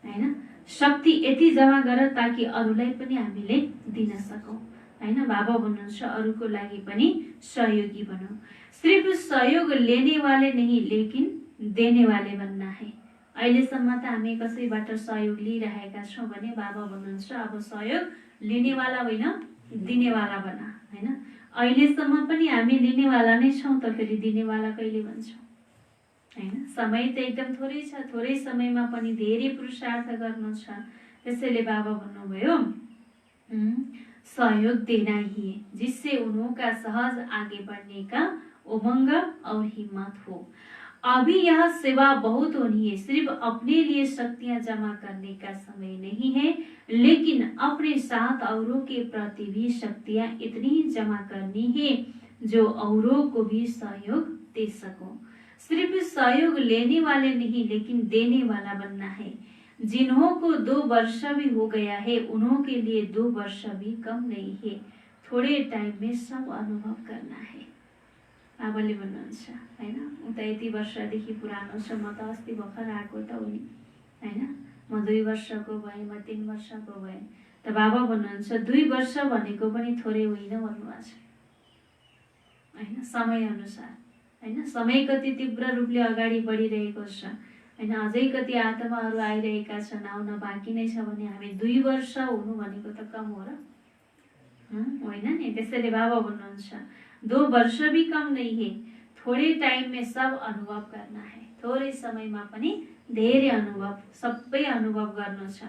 हैन। शक्ति यति जम्मा गर ताकि अरूलाई पनि हामीले दिन सकौं हैन। बाबा भन्नुहुन्छ अरूको लागि पनि सहयोगी बनौं। सिर्फ सहयोग लेने वाले नहीं लेकिन देने वाले बनना है। अहिलेसम्म त हामी कसैबाट सहयोग लिइरहेका छौं भने बाबा भन्नुहुन्छ अब सहयोग लिनेवाला होइन दिनेवाला बना हैन। अहिलेसम्म पनि हामी लिनेवाला नै छौं त फेरि दिनेवाला कहिले बन्छौं हैन। समय त एकदम थोरै छ, थोरै समयमा पनि धेरै पुरुषार्थ गर्नु छ। त्यसैले बाबा भन्नुभयो सहयोग देना ही है जिससे उनका सहज आगे बढ़ने का उमंग और हिम्मत हो। अभी यह सेवा बहुत होनी है, सिर्फ अपने लिए शक्तियां जमा करने का समय नहीं है, लेकिन अपने साथ औरों के प्रति भी शक्तियां इतनी जमा करनी है जो औरों को भी सहयोग दे सको। सिर्फ सहयोग लेने वाले नहीं लेकिन देने वाला बनना है। जिन्हों को 2 वर्ष भी हो गया है उन्हों के लिए 2 वर्ष भी कम नहीं है। थोड़े टाइम में सब अनुभव करना है। बाबाले भन्नुहुन्छ हैन। उ त यति वर्षदेखि पुरानो छ, म त अस्ति भर्खर आएको त हो नि हैन। म 2 वर्षको भएँ, म 3 वर्षको भएँ। त बाबा भन्नुहुन्छ 2 वर्ष भनेको पनि थोरै होइन भन्नुभएको छ हैन। समय अनुसार हैन, समय कति तीव्र रूपले अगाडि बढिरहेको छ हैन। अझै कति आत्माहरू आइरहेका छन्, आउन बाँकी नै छ भने हामी 2 वर्ष हुनु भनेको त कम हो र होइन नि। त्यसैले बाबा भन्नुहुन्छ 2 वर्ष भी कम नहीं है, थोड़े टाइम में सब अनुभव करना है। थोरै समयमा पनि धेरै अनुभव, सबै अनुभव गर्नु छ।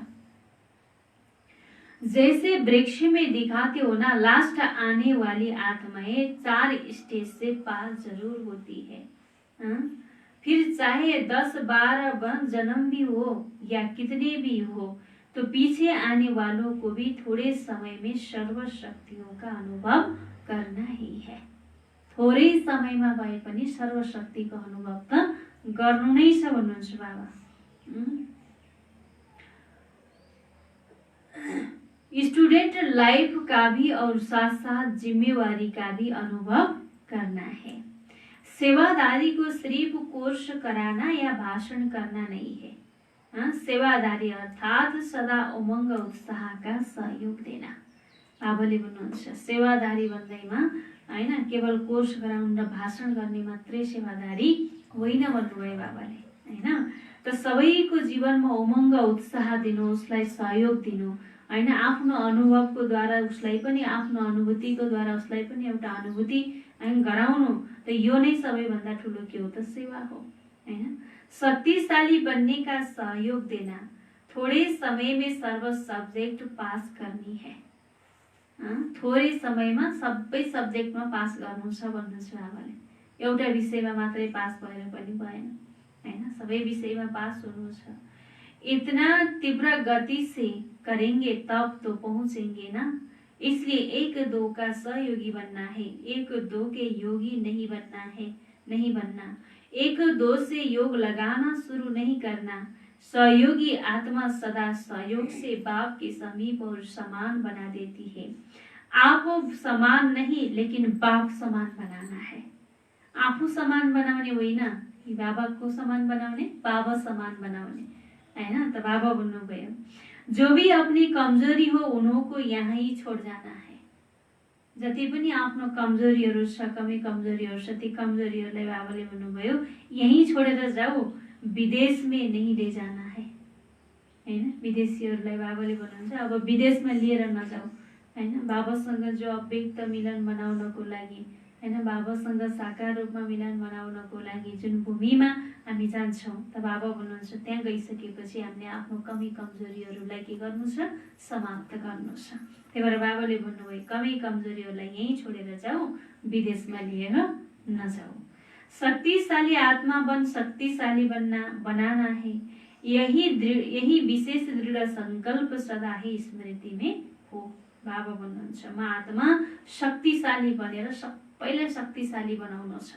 जैसे वृक्ष में दिखाते हो ना, लास्ट आने वाली आत्माएं 4 स्टेज से पार जरूर होती है। फिर चाहे 10-12 जन्म भी हो या कितने भी हो, तो पीछे आने वालों को भी थोड़े समय में सर्व शक्तियों का अनुभव करना ही है। थोरै समयमा भए पनि सर्वशक्तिको अनुभव त गर्नु नै छ भन्नुहुन्छ बाबा। स्टूडेंट लाइफ का भी और साथ साथ जिम्मेवारी का भी अनुभव करना है। सेवादारी को सिर्फ कोर्स कराना या भाषण करना नहीं है। सेवादारी अर्थात सदा उमंग उत्साह का सहयोग देना। बाबाले भन्नुहुन्छ सेवादारी भन्दैमा हैन केवल कोर्स गराउन र भाषण गर्ने मात्रै सेवादारी होइन भन्नुभयो बाबाले हैन। त सबैको जीवनमा उमंग उत्साह दिनु, उसलाई सहयोग दिनु हैन। आफ्नो अनुभवको द्वारा उसलाई पनि, आफ्नो अनुभूतिको द्वारा उसलाई पनि एउटा अनुभूति गराउनु, त यो नै सबैभन्दा ठुलो के हो त सेवा हो हैन। शक्तिशाली बनने का सहयोग देना, थोड़े समय में सर्व सब्जेक्ट पास करनी है। थोरै समयमा सबै सब्जेक्टमा पास गर्नु छ भन्नुहुन्छ बाबाले। एउटा विषयमा मात्रै पास भएर पनि भएन हैन, सबै विषयमा पास हुनु छ। इतना तीव्र गति से करेंगे तब तो पहुंचेंगे ना। इसलिए 1-2 का सहयोगी बनना है, 1-2 के योगी नहीं बनना है, नहीं बनना। 1-2 से योग लगाना शुरू नहीं करना। सहयोगी आत्मा सदा सहयोग से बाप के समीप और समान बना देती है। आप समान नहीं लेकिन बाप समान बनाना है। आफू समान बनाउने होइन, बाबा को समान बनाउने, बाबा समान बनाउने हैन। त बाबा भन्नुभयो जो भी अपनी कमजोरी हो उन्हों को यहाँ ही छोड़ जाना है। जति पनि आफ्नो कमजोरीहरू छ, कमी कमजोरीहरू छ, ती कमजोरीहरूलाई बाबाले भन्नुभयो यही छोडेर जाऊ, विदेश में नहीं ले जाना है हैन। विदेशीहरूलाई बाबाले भन्नुहुन्छ अब विदेशमा लिएर नजाऊ हैन। बाबासँग जो अव्यक्त मिलन बनाउनको लागि हैन, बाबासँग साकार रूपमा मिलन बनाउनको लागि जुन भूमिमा हामी जान्छौं, त बाबा भन्नुहुन्छ त्यहाँ गइसकेपछि हामीले आफ्नो कमी कमजोरीहरूलाई के गर्नु छ, समाप्त गर्नु छ। त्यही भएर बाबाले भन्नुभयो कमी कमजोरीहरूलाई यही छोडेर जाऊ, विदेशमा लिएर नजाऊ। शक्तिशाली आत्मा बन शक्तिशाली बनाना है, यही विशेष दृढ़ संकल्प सदा ही स्मृति में हो। बाबा भन्नुहुन्छ म आत्मा शक्तिशाली बनेर सबैलाई शक्तिशाली बनाउनु छ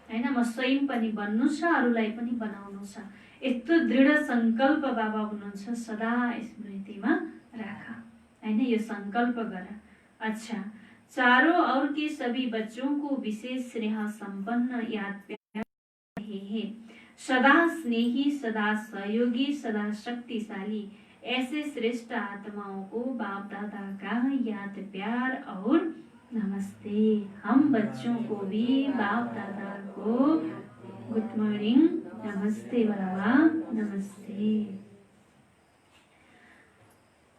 हैन। म स्वयं पनि बन्नु छ, अरूलाई पनि बनाउनु छ। यस्तो दृढ संकल्प बाबा भन्नुहुन्छ सदा स्मृतिमा राख हैन, यो संकल्प गर। अच्छा, चारों और के सभी बच्चों को विशेष स्नेह संपन्न याद प्यार रहे हैं। सदा स्नेही, सदा सहयोगी, सदा शक्तिशाली, ऐसे श्रेष्ठ आत्माओं को बाप दादा का याद प्यार और नमस्ते। हम बच्चों को भी बाप दादा को गुड मॉर्निंग, नमस्ते बाबा, नमस्ते।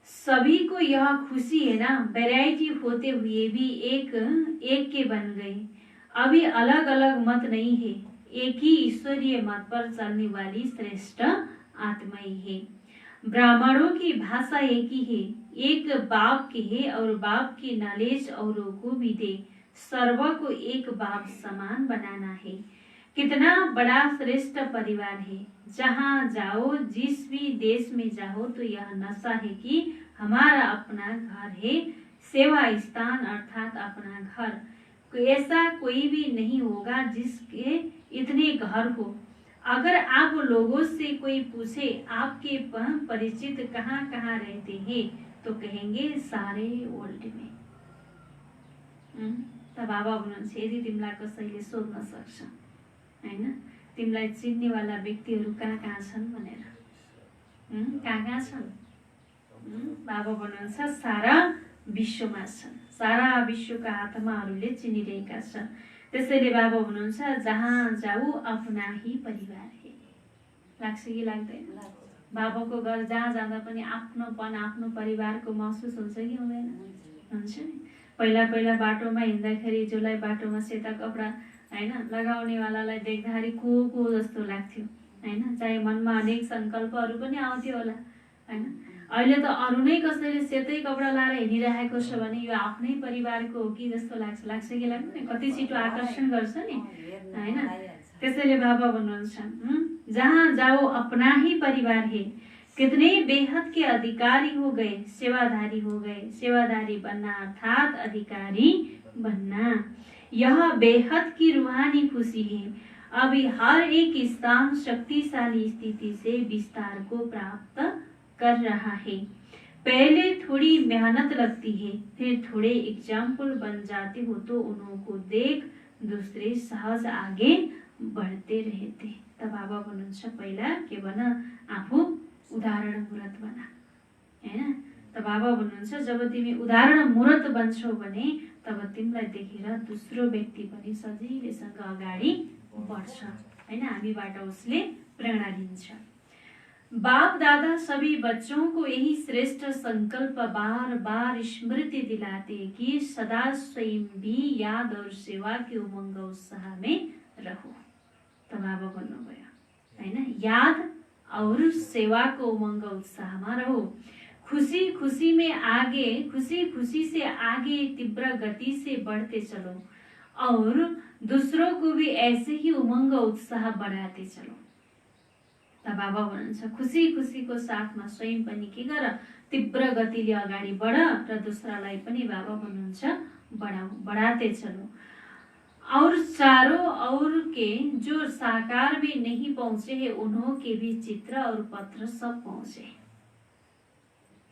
सभी को यह खुशी है ना, वैरायटी होते हुए भी एक के बन गए। अभी अलग अलग मत नहीं है, एक ही ईश्वरीय मत पर चलने वाली श्रेष्ठ आत्मा ही है। ब्राह्मणों की भाषा एक ही है, एक बाप की है और बाप की नॉलेज औरों को भी दे। सर्व को एक बाप समान बनाना है। कितना बड़ा श्रेष्ठ परिवार है। जहाँ जाओ, जिस भी देश में जाओ, तो यह नशा है कि हमारा अपना घर है, सेवा स्थान अर्थात अपना घर। ऐसा कोई भी नहीं होगा जिसके इतने घर हो। अगर आप लोगों से कोई पूछे आपके परिचित कहाँ कहाँ रहते हैं, तो कहेंगे सारे वर्ल्ड में। त बाबा हुनुहुन्छ, यदि तिमीलाई कसैले सोध्न सक्छ हैन, तिमीलाई चिन्ने वाला व्यक्तिहरू कहाँ कहाँ छन् भनेर, कहाँ कहाँ छन्? बाबा भन्नुहुन्छ सारा विश्वमा छन्, सारा विश्वका आत्माहरूले चिनिरहेका छन्। त्यसैले बाबा भन्नुहुन्छ जहाँ जाऊ अपना ही परिवार है। लाग्छ कि लाग्दैन? बाबाको घर जहाँ जाँदा पनि आफ्नोपन, आफ्नो परिवारको महसुस हुन्छ कि हुँदैन? हुन्छ नि। पहिला पहिला बाटोमा हिँड्दाखेरि जसलाई बाटोमा सेता कपडा हैन लगाउनेवालालाई देख्दाखेरि को जस्तो लाग्थ्यो हैन, चाहे मनमा अनेक सङ्कल्पहरू पनि आउँथ्यो होला हैन। अहिले त अरू नै कसैले सेतै कपडा लाएर हिँडिरहेको छ भने यो आफ्नै परिवारको हो कि जस्तो लाग्छ कि लाग्दैन? कति छिटो आकर्षण गर्छ नि हैन। त्यसैले बाबा भन्नुहुन्छ जहाँ जाओ अपना ही परिवार है। कितने बेहद के अधिकारी हो गए, सेवाधारी हो गए। सेवाधारी बनना अर्थात अधिकारी बनना, यह बेहद की रूहानी खुशी है। अभी हर एक स्थान शक्तिशाली स्थिति से विस्तार को प्राप्त कर रहा है। पहले थोड़ी मेहनत लगती है, फिर थोड़े एग्जाम्पल बन जाते हो तो उनको देख दूसरे सहज आगे बढ्दै रहते। त बाबा भन्नुहुन्छ पहिला के बन, आफू उदाहरण मूर्त बना हैन। त बाबा भन्नुहुन्छ जब तिमी उदाहरण मूर्त बन्छौ भने तब तिमीलाई देखेर दोस्रो व्यक्ति पनि सजिलैसँग अगाडि बढ्छ हैन, हामीबाट उसले प्रेरणा लिन्छ। बाप दादा सभी बच्चों को यही श्रेष्ठ संकल्प बार बार स्मृति दिलाते कि सदा स्वयं भी याद और सेवा के उमंग उत्साह में रहो। त बाबा भन्नुभयो हैन, याद और सेवा को उमंग उत्साह में रहो। खुशी खुशी में आगे, खुशी खुशी से आगे तीव्र गति से बढ़ते चलो और दूसरों को भी ऐसे ही उमंग उत्साह बढ़ाते चलो। त बाबा भन्नुहुन्छ खुशी खुशीको साथमा स्वयं पनि के गर, तीव्र गतिले अगाडि बढ र दूसरालाई पनि बाबा भन्नुहुन्छ बढ़ाते चलो। और चारों और के जो साकार भी नहीं पहुंचे हैं उन्हों के भी चित्र और पत्र सब पहुंचे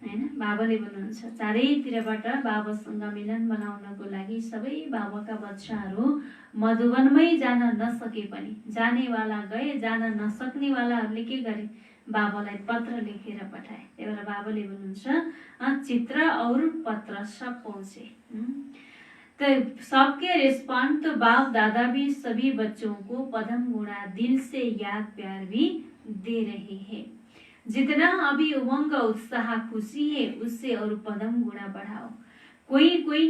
हैन। बाबाले भन्नुहुन्छ चारैतिरबाट बाबासँग मिलन बनाउनको लागि सबै बाबाका बच्चाहरू मधुवनमै जान नसके पनि जानेवाला गए, जान नसक्नेवालाहरूले के गरे, बाबालाई पत्र लेखेर पठाए। त्यही भएर बाबाले भन्नुहुन्छ चित्र और पत्र सब पहुंचे। तो सबके रिस्पॉन्ड तो बाप दादा भी सभी बच्चों को पदम गुणा दिल से याद प्यार भी दे रहे हैं। जितना अभी उमंग उत्साह खुशी है उससे और पदम गुणा बढ़ाओ। कोई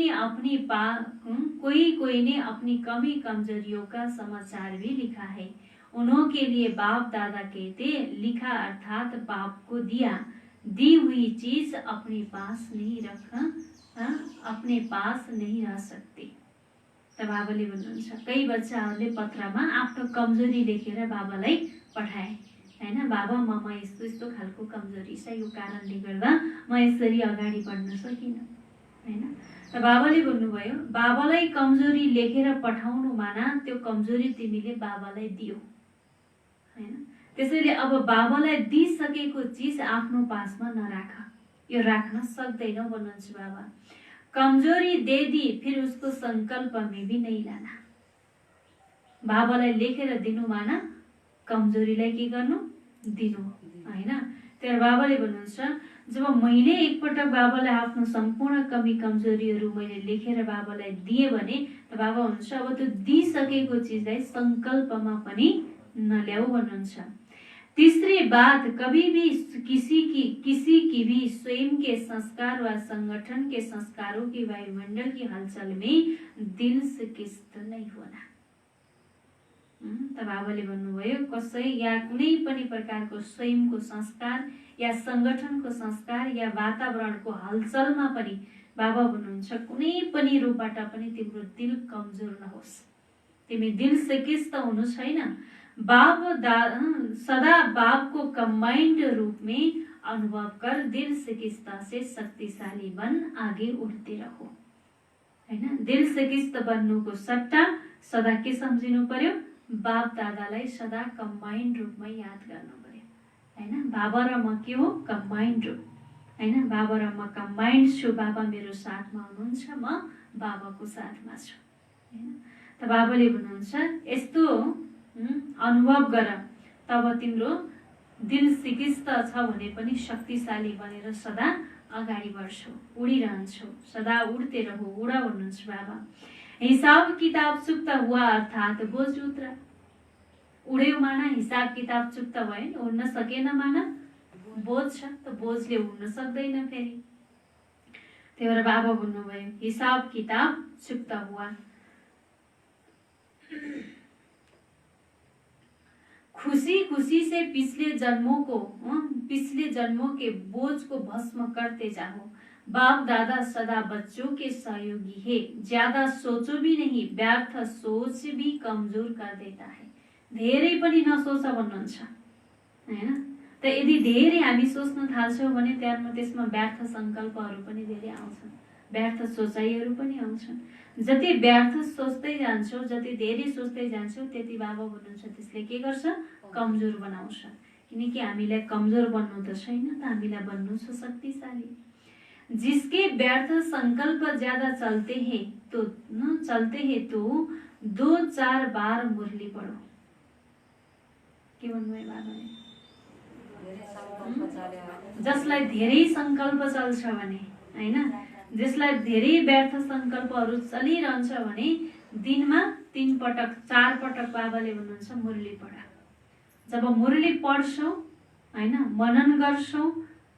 ने अपनी कमी कमजोरियों का समाचार भी लिखा है। उन्हों के लिए बाप दादा कहते लिखा अर्थात बाप को दिया, दी हुई चीज अपने पास नहीं अपने पास नहीं रह सकते। त बाबाले भन्नुहुन्छ कई बच्चाहरूले पत्रमा आफ्नो कमजोरी लेखेर बाबालाई पठाए हैन। बाबा म यस्तो यस्तो खालको कमजोरी छ, यो कारणले गर्दा म यसरी अगाडि बढ्न सकिनँ हैन। त बाबाले भन्नुभयो बाबालाई कमजोरी लेखेर पठाउनु माना त्यो कमजोरी तिमीले बाबालाई दियो हैन। त्यसैले अब बाबालाई दिइसकेको चीज आफ्नो पासमा नराख, यो राख्न सक्दैनौ भन्नुहुन्छ बाबा। कमजोरी दे दी फिर उसको संकल्प में भी नहीं लाना। बाबालाई लेखेर दिनु माना कमजोरीलाई के गर्नु, दिनु हैन। त्यही बाबाले भन्नुहुन्छ जब मैले एकपटक बाबालाई आफ्नो सम्पूर्ण कमी कमजोरीहरू मैले लेखेर बाबालाई दिएँ भने त बाबा हुनुहुन्छ अब त्यो दिइसकेको चिजलाई संकल्पमा पनि नल्याऊ भन्नुहुन्छ। तीसरी बात, कभी भी किसी की भी स्वयं के संस्कार व संगठन के संस्कारों की वायुमंडल की हलचल में दिल से किस्त नहीं होना। त बाबाले भन्नुभयो कसै या कुनै पनि प्रकारको स्वयंको संस्कार या संगठनको संस्कार या वातावरणको हलचलमा पनि बाबा भन्नुहुन्छ कुनै पनि रूपबाट पनि तिम्रो दिल कमजोर नहोस्, तिमी दिल से किस्त हुनु छैन। सदा बाप को कंबाइंड रूप में अनुभव कर दिल से किस्ता से शक्तिशाली बन आगे उठते रहो, हैन। दिल से किस्त बन्नुको सट्टा सदा के सम्झिनु पर्यो, बाप दादालाई सदा कंबाइन्ड रूपमा याद गर्नु पर्यो, हैन। बाबा र म के हो, कंबाइन्ड रूप, हैन। बाबा र म कंबाइन्ड छु, बाबा मेरो साथमा हुनुहुन्छ, म बाबाको साथमा छु, हैन। त बाबाले भन्नुहुन्छ यस्तो अनुभव गर, तब तिम्रो दिल सिकिस्त छ भने पनि शक्तिशाली बनेर सदा अगाडि बढ्छौ, उडिरहन्छौ, सदा उड्ते रहो, उडा भन्नुहुन्छ बाबा। हिसाब किताब चुक्ता हुआ अर्थात बोझ उत्रा। उड्यो माना हिसाब किताब चुक्ता भयो, उड्न सकेन माना बोझ छ, त बोझले उड्न सक्दैन फेरि। त्यही भएर बाबा भन्नुभयो हिसाब किताब चुक्ता हुआ। खुशी खुशी से पिछले जन्मों के बोझ को भस्म करते जाओ। बाप दादा सदा बच्चों के सहयोगी है, ज्यादा सोचो भी नहीं, व्यर्थ सोच भी कमजोर कर देता है। धेरै पनि नसोच भन्नुहुन्छ, हैन। त यदि धेरै हामी सोच्न थाल्छौँ भने त्यसमा व्यर्थ संकल्पहरू पनि धेरै आउँछन्, व्यर्थ सोचाइहरू पनि आउँछन्। जति व्यर्थ सोच्दै जान्छौँ, जति धेरै सोच्दै जान्छौँ, त्यति बाबा भन्नुहुन्छ त्यसले के गर्छ, कमजोर बनाउँछ। किनकि हामीलाई कमजोर बन्नु त छैन, त हामीलाई बन्नु छ शक्तिशाली। जिसके व्यर्थ संकल्प ज्यादा चलते हैं तो 2-4 बार मुरली पढो। के भन्नुभयो बाबाले, जसलाई धेरै संकल्प चल्छ भने, हैन, जसलाई धेरै व्यर्थ संकल्पहरू चलिरहन्छ भने दिनमा 3 पटक 4 पटक बाबाले भन्नुहुन्छ मुरली पढ। जब मुरली पढ्छौ, हैन, मनन गर्छौ,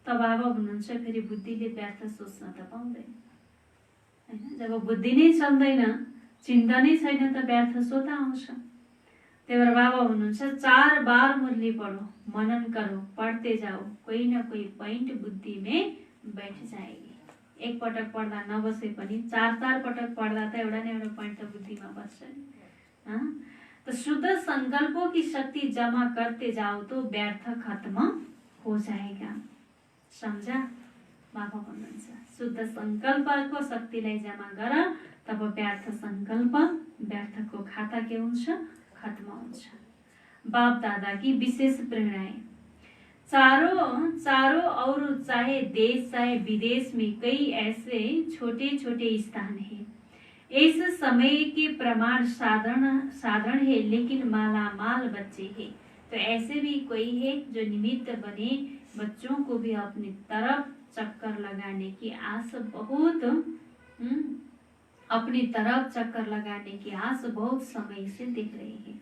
त बाबा भन्नुहुन्छ फेरि बुद्धिले व्यर्थ सोच्न त पाउँदैन, हैन। जब बुद्धि नै चल्दैन, चिन्ता नै छैन, त व्यर्थ सोच आउँछ। त्यही भएर बाबा भन्नुहुन्छ 4 बार मुरली पढो, मनन करो, पढ़ते जाओ, कोही न कोही पॉइंट बुद्धि में बैठ जाएगी। एक पटक पढ्दा नबसे पनि 4-4 पटक पढ्दा त एउटा न एउटा पॉइंट त बुद्धिमा बस्छ नि। तो शुद्ध संकल्पों की शक्ति जमा करते जाओ तो व्यर्थ खत्म हो जाएगा। समझा? बाबा भन्नुहुन्छ शुद्ध संकल्पको शक्तिलाई जमा गर, तब व्यर्थ संकल्प, व्यर्थको खाता के हुन्छ, खत्म हुन्छ। बाप दादा की विशेष प्रेरणाएं। चारों और चाहे देश चाहे विदेश में कई ऐसे छोटे छोटे स्थान हैं। इस समय के प्रमाण साधारण है, लेकिन मालामाल बच्चे हैं। तो ऐसे भी कोई है जो निमित्त बने बच्चों को भी अपनी तरफ चक्कर लगाने की आस बहुत अपनी तरफ चक्कर लगाने की आस बहुत समय से दिख रही है,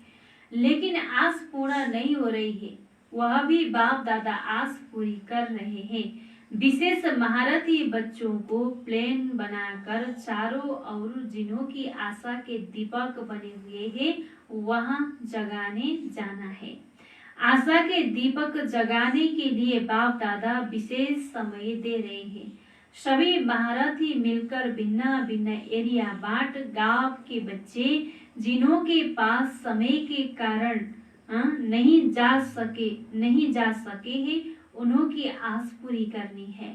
लेकिन आस पूरा नहीं हो रही है। वह भी बाप दादा आस पूरी कर रहे हैं। विशेष महारथी बच्चों को प्लेन बनाकर चारों ओर जिन्हों की आशा के दीपक बने हुए हैं, वहां जगाने जाना है। आशा के दीपक जगाने के लिए बाप दादा विशेष समय दे रहे हैं। सभी महारथी मिलकर भिन्न भिन्न एरिया बांट गांव के बच्चे जिन्हों के पास समय के कारण नहीं जा सके हैं, उन्हों की आस पूरी करनी है।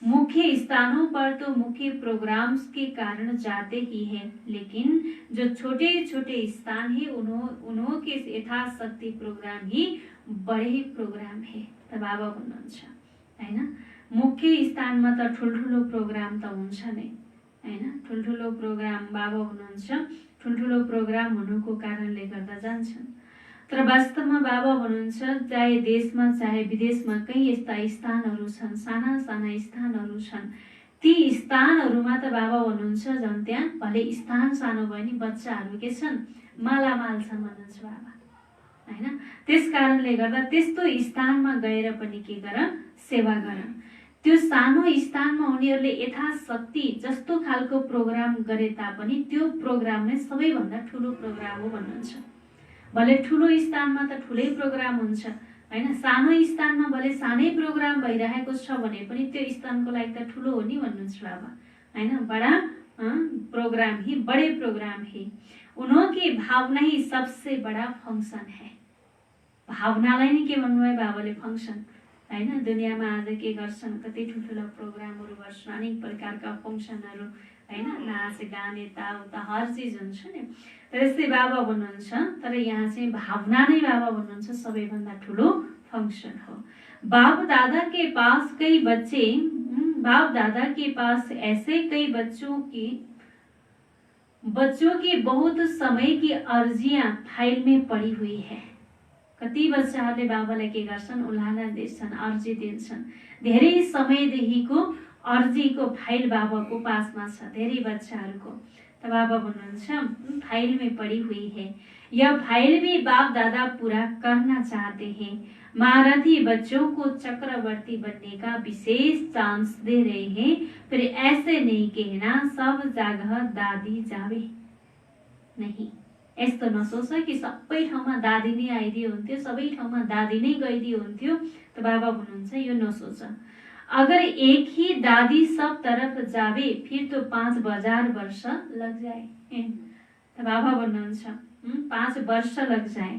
मुख्य स्थानों पर तो मुख्य प्रोग्राम्स के कारण जाते ही हैं, लेकिन जो छोटे छोटे स्थान है उन्हों के यथाशक्ति प्रोग्राम ही बड़े प्रोग्राम है। त बाबा भन्नुहुन्छ हैन, मुख्य स्थानमा त ठुलठुलो प्रोग्राम त हुन्छ नै, हैन। ठुलठुलो प्रोग्राम बाबा भन्नुहुन्छ ठुलठुलो प्रोग्राम हुनुको कारणले गर्दा जान्छन्। तर वास्तवमा बाबा भन्नुहुन्छ चाहे देशमा चाहे विदेशमा कई यस्ता स्थानहरू छन्, साना साना स्थानहरू छन्, ती स्थानहरूमा त बाबा भन्नुहुन्छ झन् त्यहाँ भले स्थान सानो भयो नि बच्चाहरू के छन् मालामाल छन् भन्नुहुन्छ बाबा हैन। त्यस कारणले गर्दा त्यस्तो स्थानमा गएर पनि के गर, सेवा गर। त्यो सानो स्थानमा उनीहरूले यथाशक्ति जस्तो खालको प्रोग्राम गरे तापनि त्यो प्रोग्राम नै सबैभन्दा ठुलो प्रोग्राम हो भन्नुहुन्छ। भले ठुलो स्थानमा त ठुलै प्रोग्राम हुन्छ हैन, सानो स्थानमा भले सानै प्रोग्राम भइरहेको छ भने पनि त्यो स्थानको लागि त ठुलो हो नि भन्नुहुन्छ बाबा हैन। बडा प्रोग्राम ही बड़े प्रोग्राम ही, उनकी भावना ही सबसे बड़ा फंक्शन है। भावनालाई नि के भन्नुभयो बाबाले फंक्सन हैन। दुनियाँमा आज के गर्छन्, कति ठुल्ठुला प्रोग्रामहरू गर्छन्, अनेक प्रकारका फंक्सनहरू हैन, नाच गान यताउता हर चीज हुन्छ नि। त्यस्तै बाबा भन्नुहुन्छ तर यहाँ चाहिँ भावना नै बाबा भन्नुहुन्छ सबैभन्दा ठुलो फंक्शन हो। बाप दादा के पास कई बच्चे, बाप दादा के पास ऐसे कई बच्चों की बहुत समय की अर्जियां फाइल में पड़ी हुई है। कति बच्चाहरूले बाबालाई के गर्छन्, उलाना दिन्छन्, अर्जी दिन्छन्। धेरै समयदेखिको अर्जीको फाइल बाबाको पासमा छ, धेरै बच्चाहरूको। त बाबा भन्नुहुन्छ फाइल में पड़ी हुई है, यह फाइल भी बाप दादा पूरा करना चाहते हैं। महारथी बच्चों को चक्रवर्ती बनने का विशेष चांस दे रहे हैं, फिर ऐसे नहीं कहना सब जगह दादी जावे। नहीं, यस्तो नसोच कि सबै ठाउँमा दादी नै आइदियो हुन्थ्यो, सबै ठाउँमा दादी नै गइदियो हुन्थ्यो। त बाबा भन्नुहुन्छ यो नसोच। अगर एक ही दादी सब तरफ जावे फिर तो 5,000 वर्ष लग जाए। त बाबा भन्नुहुन्छ 5 वर्ष लग जाए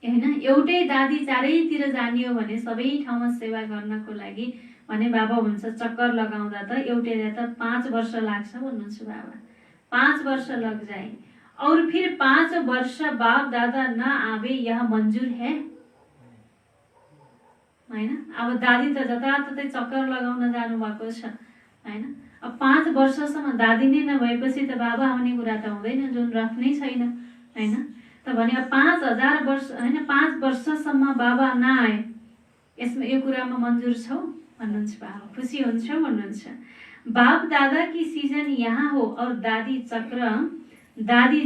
हैन। एउटै दादी चारैतिर जाने हो भने सबै ठाउँमा सेवा गर्नको लागि भने बाबा भन्छ चक्कर लगाउँदा त एउटैले त 5 वर्ष लाग्छ भन्नुहुन्छ बाबा। 5 वर्ष लग जाए और फिर 5 वर्ष बाप दादा न आवे, यह मंजूर है हैन। अब दादी त जताततै चक्कर लगाउन जानु भएको छ हैन। अब 5 वर्षसम्म दादी नै नभएपछि त बाबा आउने कुरा त हुँदैन, जुन रफ नै छैन हैन। त भने 5,000 वर्ष हैन, 5 वर्षसम्म बाबा नआए, यसमा यो कुरामा मन्जुर छौ भन्नुहुन्छ बाबा, खुसी हुन्छौ भन्नुहुन्छ। बाप दादा की सीजन यहाँ हो और दादी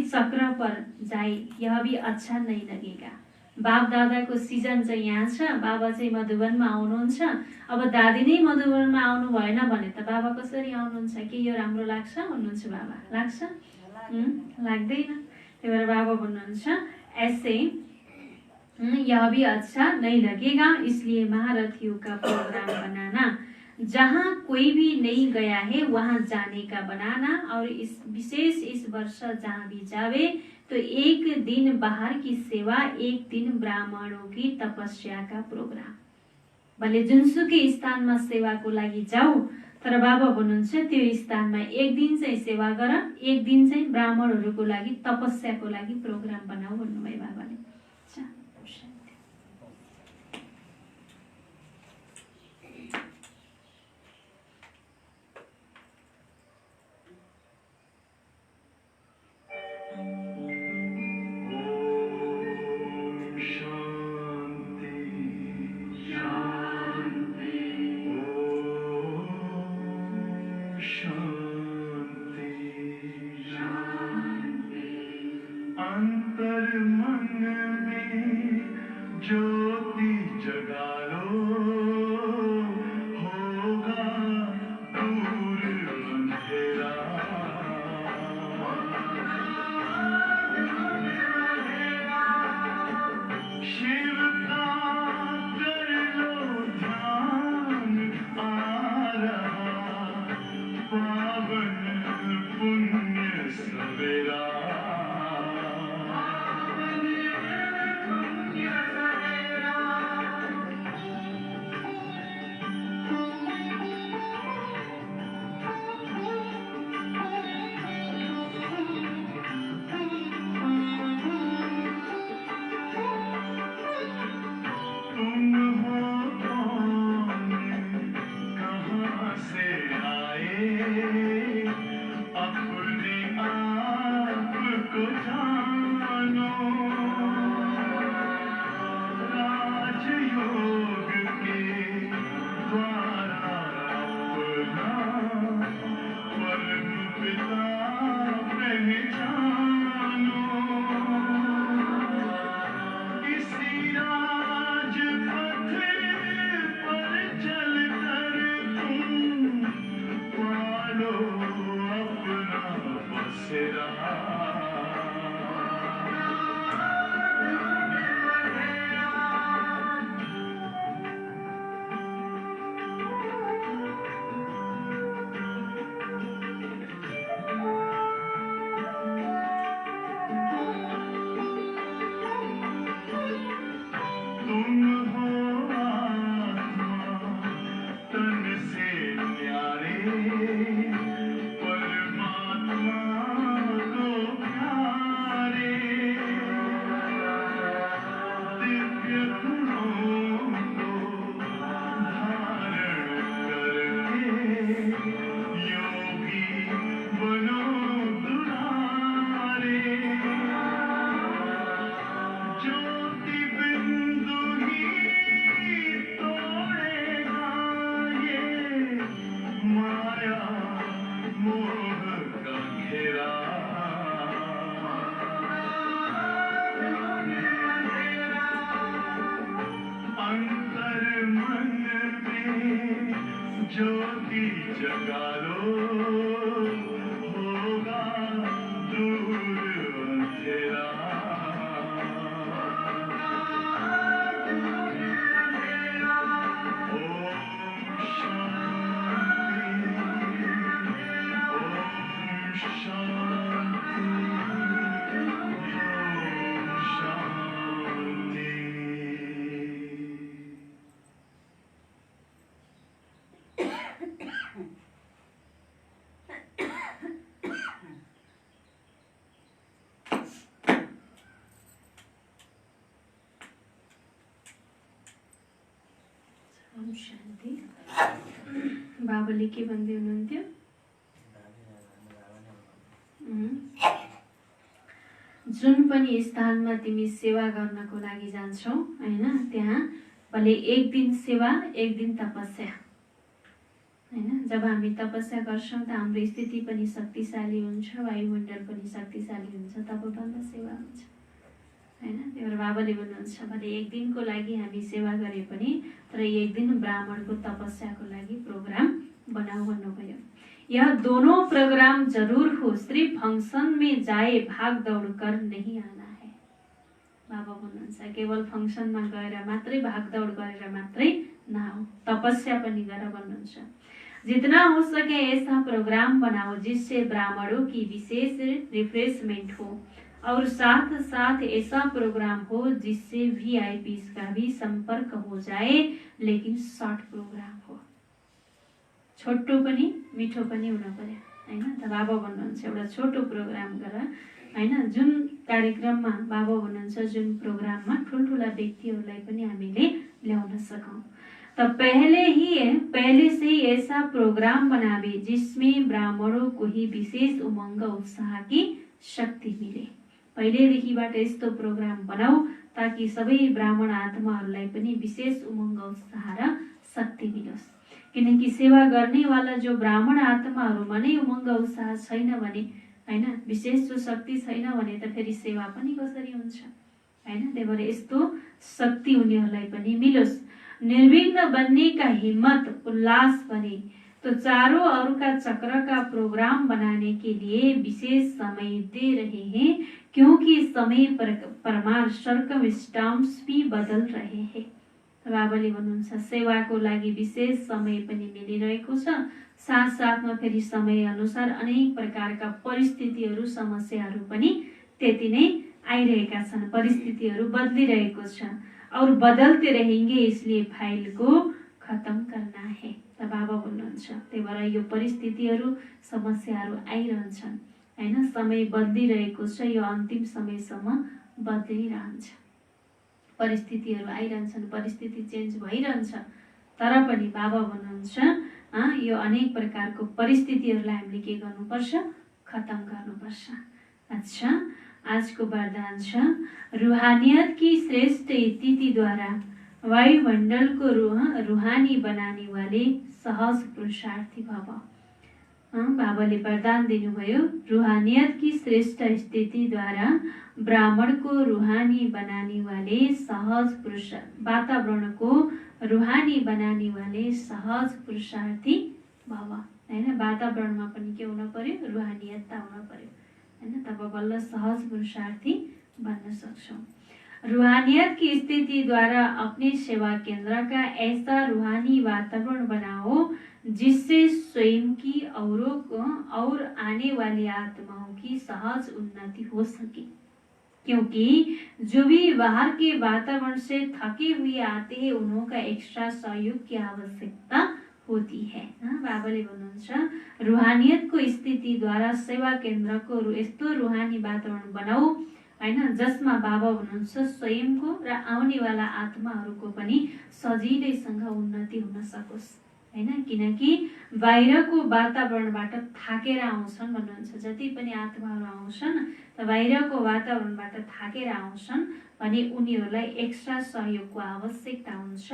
चक्र पर जाए, यह भी अच्छा नहीं लगेगा। बाप दादाको सिजन चाहिँ यहाँ छ, बाबा चाहिँ मधुवनमा आउनुहुन्छ। अब दादी नै मधुवनमा आउनु भएन भने त बाबा कसरी आउनुहुन्छ, के यो राम्रो लाग्छ भन्नुहुन्छ बाबा? लाग्छ? लाग्दैन। त्यही भएर बाबा भन्नुहुन्छ ऐसे यह भी अच्छा नहीं लगेगा, इसलिए महारथियों का प्रोग्राम बनाना, जहाँ कोई भी नहीं गया है वहाँ जाने का बनाना, और इस विशेष इस वर्ष जहाँ भी जावे तो एक दिन बाहर की सेवा, एक दिन ब्राह्मणों की तपस्या का प्रोग्राम। भले जुनसुकै स्थानमा सेवाको लागि जाऊ, तर बाबा भन्नुहुन्छ त्यो स्थानमा एक दिन चाहिँ सेवा गर, एक दिन चाहिँ ब्राह्मणहरूको लागि तपस्याको लागि प्रोग्राम बनाऊ भन्नुभयो बाबाले। ओम शान्ति। बाबाले के भन्दै हुनुहुन्थ्यो? जुन पनि स्थानमा तिमी सेवा गर्नको लागि जान्छौ हैन, त्यहाँ भले एक दिन सेवा एक दिन तपस्या हैन। जब हामी तपस्या गर्छौं त हाम्रो स्थिति पनि शक्तिशाली हुन्छ, वायुमण्डल पनि शक्तिशाली हुन्छ, तब बल्ल सेवा हुन्छ हैन। त्यही भएर बाबाले भन्नुहुन्छ भने एक दिनको लागि हामी सेवा गरे पनि तर एक दिन ब्राह्मणको तपस्याको लागि प्रोग्राम बनाऊ भन्नुभयो। यह दोनों प्रोग्राम जरूर हो, सिर्फ फंक्शन में जाए भाग दौड़ कर नहीं आना है। बाबा भन्नुहुन्छ केवल फंक्शनमा गएर मात्रै भाग दौड़ गरेर मात्रै नआऊ, तपस्या पनि गर भन्नुहुन्छ। जितना हो सके ऐसा प्रोग्राम बनाओ जिससे ब्राह्मणों की विशेष रिफ्रेशमेंट हो और साथ साथ ऐसा प्रोग्राम हो जिससे वीआईपीज का भी संपर्क हो जाए, लेकिन शॉर्ट प्रोग्राम हो, छोटो पनि मिठो पनि हुन पर्यो हैन। त बाबा भन्नुहुन्छ एउटा छोटो प्रोग्राम गर हैन। जुन कार्यक्रममा बाबा भन्नुहुन्छ जुन प्रोग्राममा ठुलठुला व्यक्तिहरूलाई पनि हामीले ल्याउन सकौं, तो पहले से ही ऐसा प्रोग्राम बनावे जिसमें ब्राह्मणों को ही विशेष उमंग उत्साह की शक्ति मिले। पहिलेदेखिबाट यस्तो प्रोग्राम बनाऊ ताकि सबै ब्राह्मण आत्माहरूलाई पनि विशेष उमंग उत्साह र शक्ति मिलोस्। किनकि सेवा गर्नेवाला जो ब्राह्मण आत्माहरूमा नै उमंग उत्साह छैन भने हैन, विशेष जो शक्ति छैन भने त फेरि सेवा पनि कसरी हुन्छ हैन। त्यही भएर यस्तो शक्ति उनीहरूलाई पनि मिलोस्। निर्विघ्न बनने का हिम्मत उल्लास बने, तो चारों ओर का चक्र का प्रोग्राम बनाने के लिए विशेष समय दे रहे हैं, क्योंकि समय परमार सर्कमस्टांस भी बदल रहे हैं। बाबाले भन्नुहुन्छ सेवाको लागि विशेष समय पनि मिलिरहेको छ, साथसाथमा फेरि समय अनुसार अनेक प्रकारका परिस्थितिहरू समस्याहरू पनि त्यति नै आइरहेका छन्। परिस्थितिहरू बदलिरहेको छ और बदलते रहेंगे, इसलिए फाइल को खत्म करना है। त बाबा भन्नुहुन्छ त्यही भएर यो परिस्थितिहरू समस्याहरू आइरहन्छन् हैन, समय बदलिरहेको छ, यो अन्तिम समयसम्म बदलिरहन्छ। परिस्थितिहरू आइरहन्छन्, परिस्थिति चेन्ज भइरहन्छ, तर पनि बाबा भन्नुहुन्छ यो अनेक प्रकारको परिस्थितिहरूलाई हामीले के गर्नुपर्छ, खत्म गर्नुपर्छ। अच्छा, आज को वरदान छ रूहानियत की श्रेष्ठ स्थिति द्वारा वायुमंडल को रूहानी बनाने वाले सहज पुरुषार्थी भव। बाबाले वरदान दिनुभयो रूहानियत की श्रेष्ठ स्थिति द्वारा ब्राह्मण को रूहानी बनाने वाले सहज पुरुष, वातावरण को रूहानी बनाने वाले सहज पुरुषार्थी भव हैन। वातावरणमा पनि के हुन पर्यो, रूहानियतता हुन पर्यो हैन, तब बल्ल सहज पुरुषार्थी बन्न सक्छौं। रूहानियत की स्थिति द्वारा अपने सेवा केंद्र का ऐसा रूहानी वातावरण बनाओ जिससे स्वयं की औरों को और आने वाली आत्माओं की सहज उन्नति हो सके, क्योंकि जो भी बाहर के वातावरण से थके हुए आते हैं उन्हों का एक्स्ट्रा सहयोग की आवश्यकता होती है। बाबाले भन्नुहुन्छ रूहानियतको स्थितिद्वारा सेवा केन्द्रको यस्तो रूहानी वातावरण बनाऊ हैन, जसमा बाबा भन्नुहुन्छ स्वयंको र आउनेवाला आत्माहरूको पनि सजिलैसँग उन्नति हुन सकोस् हैन। किनकि बाहिरको वातावरणबाट थाकेर आउँछन् भन्नुहुन्छ, जति पनि आत्माहरू आउँछन् त बाहिरको वातावरणबाट थाकेर आउँछन् भने उनीहरूलाई एक्स्ट्रा सहयोगको आवश्यकता हुन्छ।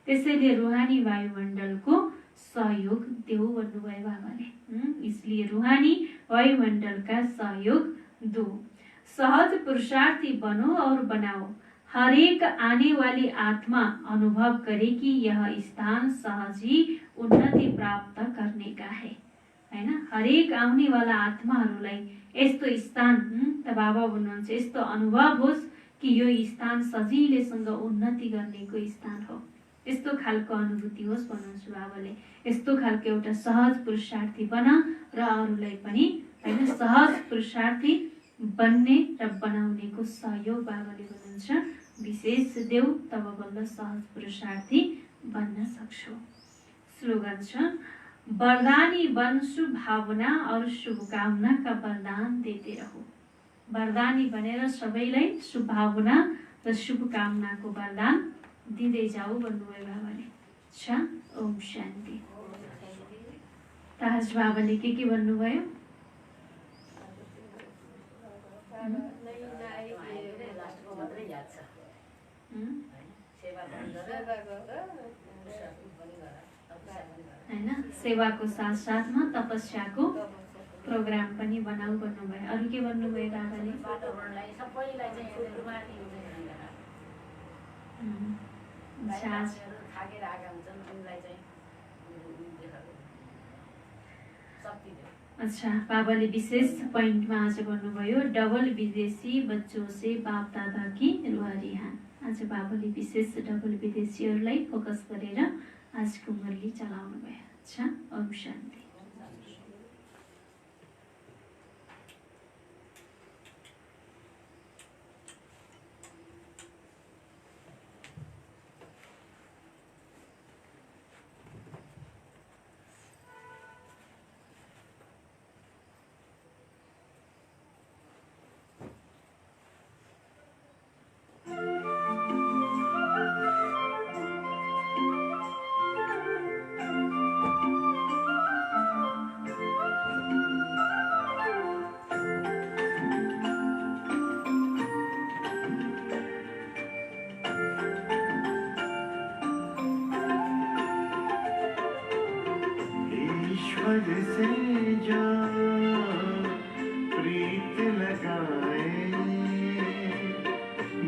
त्यसैले रूहानी वायुमण्डलको सहयोग देऊ भन्नुभयो बाबाले। इसलिए रूहानी वायुमण्डल का सहयोग दो, सहज पुरुषार्थी बनो और बनाओ। हर एक आने वाली आत्मा अनुभव करे कि यह स्थान सहज ही उन्नति प्राप्त गर्ने का है हैन। हरेक आउने वाला आत्माहरूलाई यस्तो स्थान त बाबा भन्नुहुन्छ यस्तो अनुभव होस् कि यो स्थान सजिलैसँग उन्नति गर्नेको स्थान हो, यस्तो खालको अनुभूति होस् भन्नुहुन्छ बाबाले। यस्तो खालको एउटा सहज पुरुषार्थी बन र अरूलाई पनि हैन सहज पुरुषार्थी बन्ने र बनाउनेको सहयोग बाबाले भन्नुहुन्छ विशेष देऊ, तब बल्ल सहज पुरुषार्थी बन्न सक्छौ। स्लोगन छ वरदानी बन शुभ भावना और शुभकामना का वरदान देते रहो। वरदानी बनेर सबैलाई शुभ भावना र शुभकामनाको वरदान दिँदै जाऊ भन्नुभयो बाबाले। अच्छा, ओम शान्ति। ताज बाबाले के भन्नुभयो? हैन, सेवाको साथ साथमा तपस्याको प्रोग्राम पनि बनाऊ भन्नुभयो। अरू के भन्नुभयो बाबाले? वातावरणलाई सबैलाई चाहिँ सुरुमाथि थाकेर आएका हुन्छन्, उनलाई चाहिँ शक्ति देऊ। अच्छा, बाबाले विशेष पोइन्टमा आज भन्नुभयो डबल विदेशी बच्चों से बाप दादा की रुहारिहान। आज बाबाले विशेष डबल विदेशीहरूलाई फोकस गरेर आजको मुरली चलाउनु भयो। अच्छा, ओम शान्ति। से जो प्रीत लगाए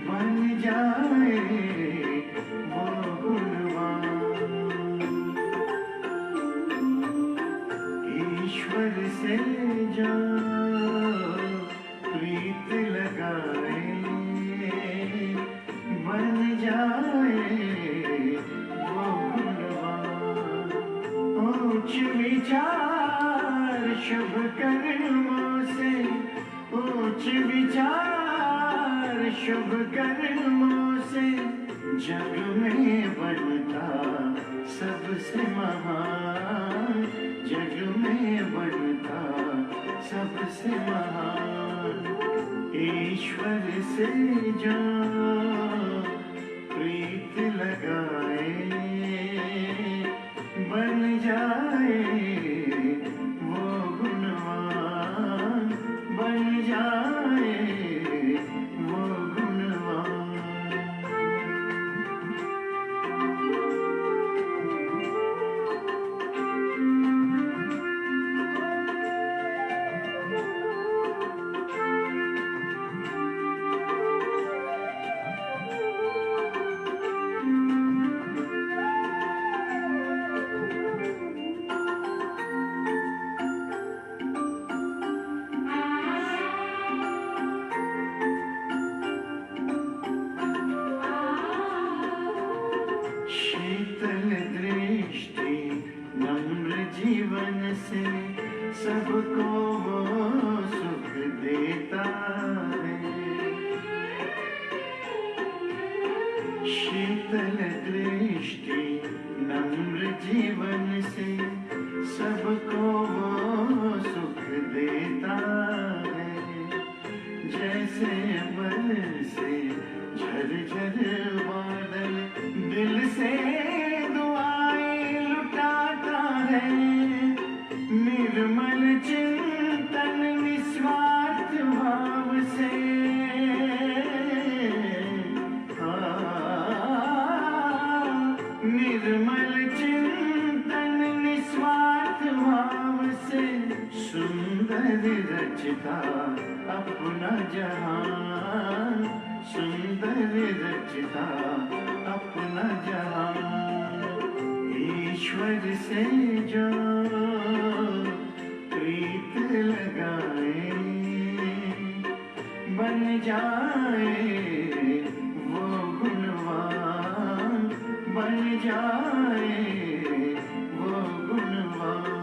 बन जाए वो गुणवान। ईश्वर से जो प्रीत लगाए बन जाए वो गुणवान। ऊंच विचार शुभ कर्मों से, उच्च विचार शुभ कर्मों से जग में बनता सबसे महान। जग में बनता सबसे महान। ईश्वर से जो प्रीत लगाए बन जाए वो गुणवान। बन जाए वो गुणवान। शीतल दृष्टि नम्र जीवन से सबको वो सुख देता है। शीतल दृष्टि नम्र जीवन से सबको वो सुख देता है। जैसे बरसे झरझर बादल दिल से दुआएं लुटाता है। निर्मल चिंतन निस्वार्थ भाव से निर्मल चिंतन निस्वार्थ भाव से सुंदर रचता अपना जहान। सुंदर रचता अपना जहां। ईश्वर से जो प्रीत लगाए बन जाए वो गुणवान, बन जाए वो गुणवान।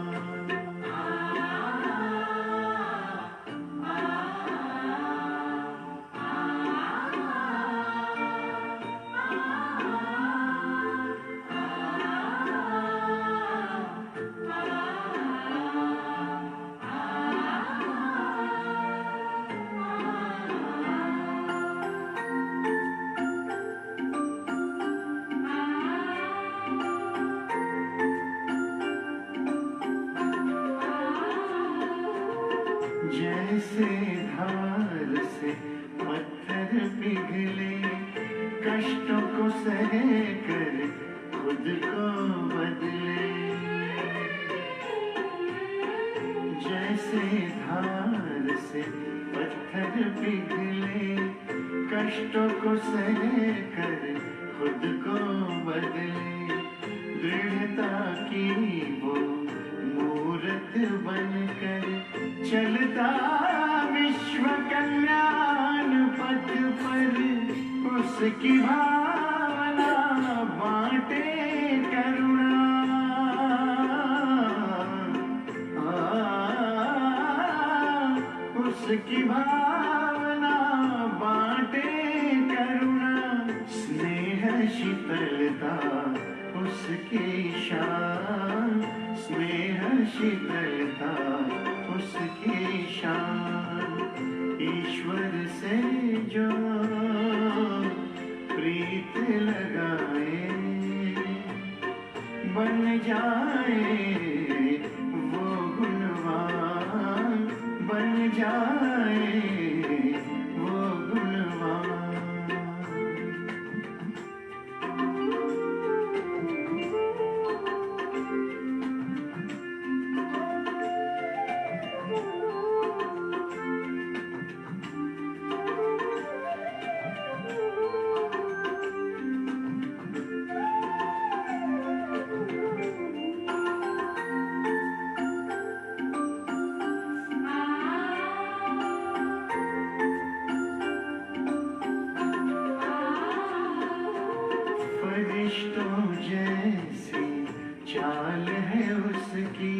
जैसे धार से पत्थर पिघले, कष्टों को सह कर खुद को बदले। जैसे धार से पत्थर पिघले, कष्टों को सह कर खुद को बदले। दृढ़ता की वो मूरत बनकर चलता विश्व कल्याण पथ पर, उसकी भावना बांटे करुणा। उसकी भावना बांटे करुणा। स्नेह शीतलता उसकी शान, स्नेह शीतलता उसकी शान। ईश्वर से जो प्रीत लगाए बन जाए वो गुणवान, बन जाए वो गुणवान। फरिश्तों जैसी चाल है उसकी,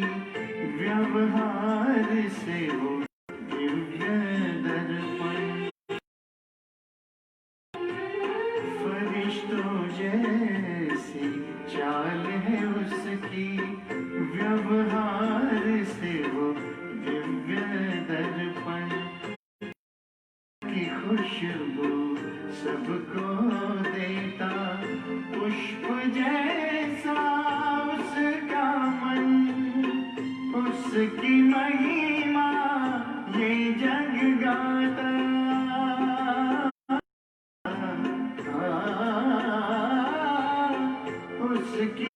व्यवहार से वो दिव्य दर्पण। फरिश्तों जैसी चाल है उसकी, व्यवहार से वो दिव्य दर्पण। की खुशबू सबको देता, पुष्प जैसा उसका मन। उसकी महिमा ये जग गाता, उसकी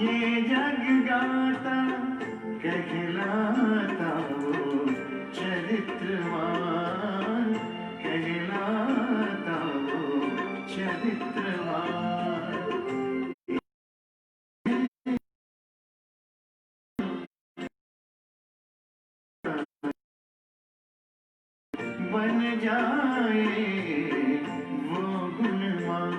ये जग गाता। कहलाता वो चरित्रवान, कहलाता वो चरित्रवान। बन जाए वो गुणवान।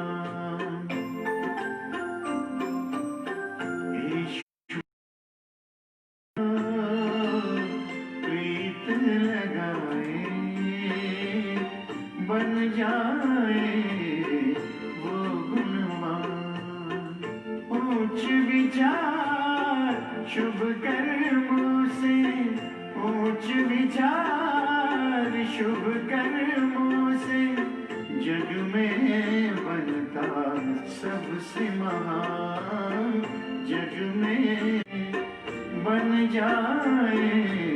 प्रीत लगाए बन जाए वो गुणवान। ऊंच विचार शुभ कर्मों से, ऊंच विचार शुभ कर्मों से, जग में बनता सबसे महान। जग में बन जाए